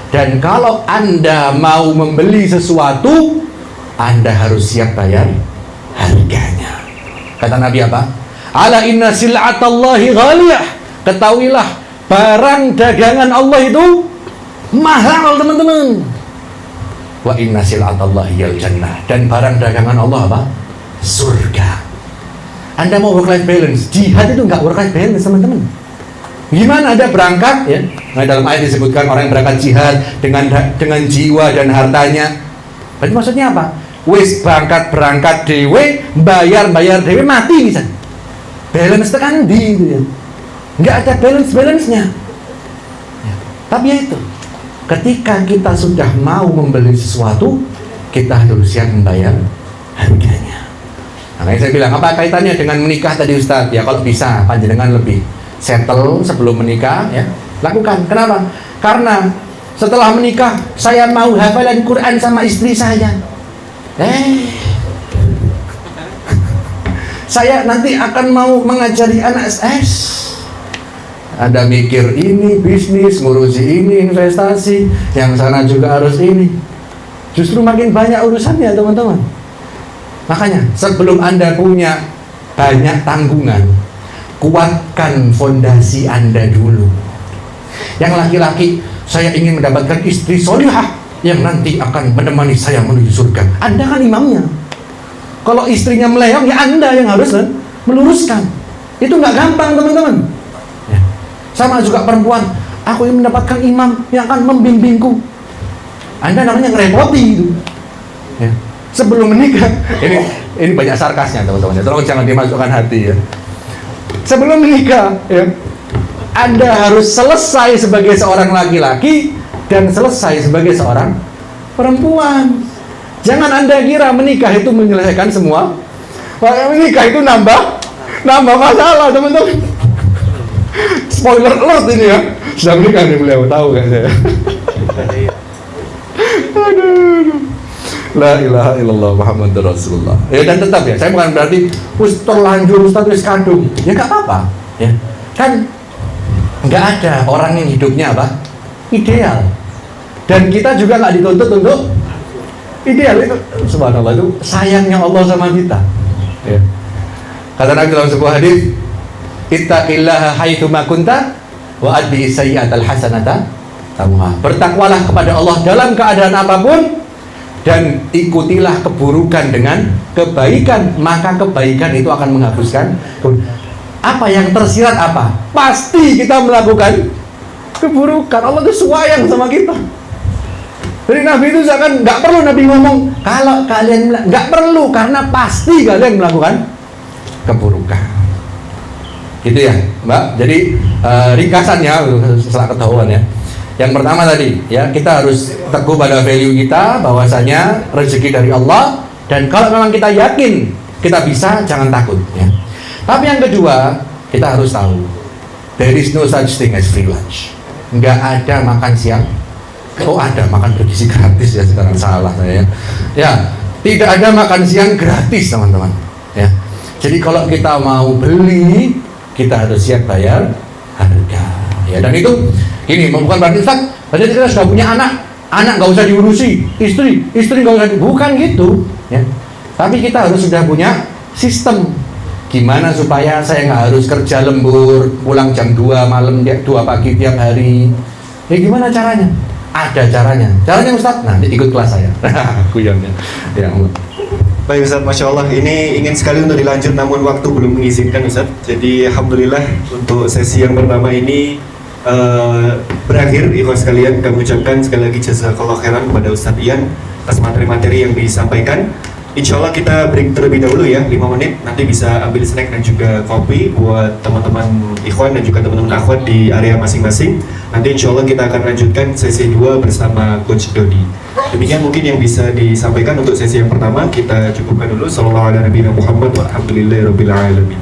Dan kalau Anda mau membeli sesuatu, Anda harus siap bayar harganya. Kata Nabi apa? Ala inna sil'atallahi ghaliyah. Ketahuilah, barang dagangan Allah itu mahal teman-teman. Wa inna sil'atallahi yal jannah. Dan barang dagangan Allah apa? Surga. Anda mau work life balance, jihad itu enggak work life balance teman-teman. Gimana Anda berangkat ya? Nah, dalam ayat disebutkan orang yang berangkat jihad dengan jiwa dan hartanya. Berarti maksudnya apa? Wis berangkat dewe, bayar dewe, mati bisa. Balance tekan di itu ya. Enggak ada balance-nya. Ya. Tapi ya itu, ketika kita sudah mau membeli sesuatu, kita harus siap membayar harganya. Makanya saya bilang, apa kaitannya dengan menikah tadi Ustadz? Ya kalau bisa, panjenengan lebih settle sebelum menikah ya, lakukan. Kenapa? Karena setelah menikah saya mau hafalan Quran sama istri saya. Saya nanti akan mau mengajari anak ada mikir ini bisnis, ngurusi ini investasi, yang sana juga harus ini. Justru makin banyak urusannya teman-teman. Makanya sebelum Anda punya banyak tanggungan, kuatkan fondasi Anda dulu. Yang laki-laki, saya ingin mendapatkan istri solihah yang nanti akan menemani saya menuju surga. Anda kan imamnya. Kalau istrinya meleong, ya Anda yang harus meluruskan. Itu nggak gampang teman-teman. Ya. Sama juga perempuan, aku ingin mendapatkan imam yang akan membimbingku. Anda namanya ngerepoti itu. Ya. Sebelum menikah, ini banyak sarkasnya teman-teman. Tolong jangan dimasukkan hati ya. Sebelum menikah, ya, Anda harus selesai sebagai seorang laki-laki dan selesai sebagai seorang perempuan. Jangan Anda kira menikah itu menyelesaikan semua. Menikah itu nambah masalah teman-teman. Spoiler alert ini ya. Sudah menikah nih beliau, tahu gak saya? Aduh. La ilaha illallah Muhammadur Rasulullah. Ya, dan tetap ya, saya bukan berarti terlanjur Ustaz kandung. Ya nggak apa-apa. Ya. Kan nggak ada orang yang hidupnya apa? Ideal. Dan kita juga nggak dituntut untuk ideal. Itu subhanallah, itu sayangnya Allah sama kita. Ya. Kata Nabi dalam sebuah hadis, ittaqillaha haitsu ma kunta wa adbi sayyi'atal hasanata tamuha. Bertakwalah kepada Allah dalam keadaan apapun dan ikutilah keburukan dengan kebaikan, maka kebaikan itu akan menghapuskan apa yang tersirat apa? Pasti kita melakukan keburukan. Allah itu sayang sama kita. Jadi Nabi itu kan nggak perlu Nabi ngomong kalau kalian nggak perlu, karena pasti kalian melakukan keburukan. Gitu ya, Mbak. Jadi ringkasannya setelah ketahuan ya. Yang pertama tadi, ya, kita harus teguh pada value kita, bahwasanya rezeki dari Allah, dan kalau memang kita yakin kita bisa, jangan takut ya. Tapi yang kedua, kita harus tahu there is no such thing as free lunch. Nggak ada makan siang. Oh, ada makan bergizi gratis ya, sekarang salah saya. Ya, tidak ada makan siang gratis teman-teman ya. Jadi kalau kita mau beli, kita harus siap bayar harga ya. Dan itu ini bukan berarti Ustaz, berarti kita sudah punya anak nggak usah diurusi, istri nggak usah bukan gitu ya. Tapi kita harus sudah punya sistem gimana supaya saya nggak harus kerja lembur, pulang jam 2 malam, 2 pagi tiap hari. Ya gimana caranya? Ada caranya Ustaz, nanti ikut kelas saya. Kuyangnya ya Allah. Baik Ustaz, Masya Allah, ini ingin sekali untuk dilanjut namun waktu belum mengizinkan Ustaz. Jadi Alhamdulillah untuk sesi yang pertama ini berakhir. Ikhwas sekalian, kami ucapkan sekali lagi jazakallah khairan kepada Ustadz Ian atas materi-materi yang disampaikan. Insya Allah kita break terlebih dahulu ya, 5 menit, nanti bisa ambil snack dan juga kopi buat teman-teman ikhwan dan juga teman-teman akhwat di area masing-masing. Nanti insya Allah kita akan lanjutkan sesi 2 bersama Coach Dodi. Demikian mungkin yang bisa disampaikan untuk sesi yang pertama. Kita cukupkan dulu. Sallallahu alaihi wasallam. Alhamdulillahirabbil alamin.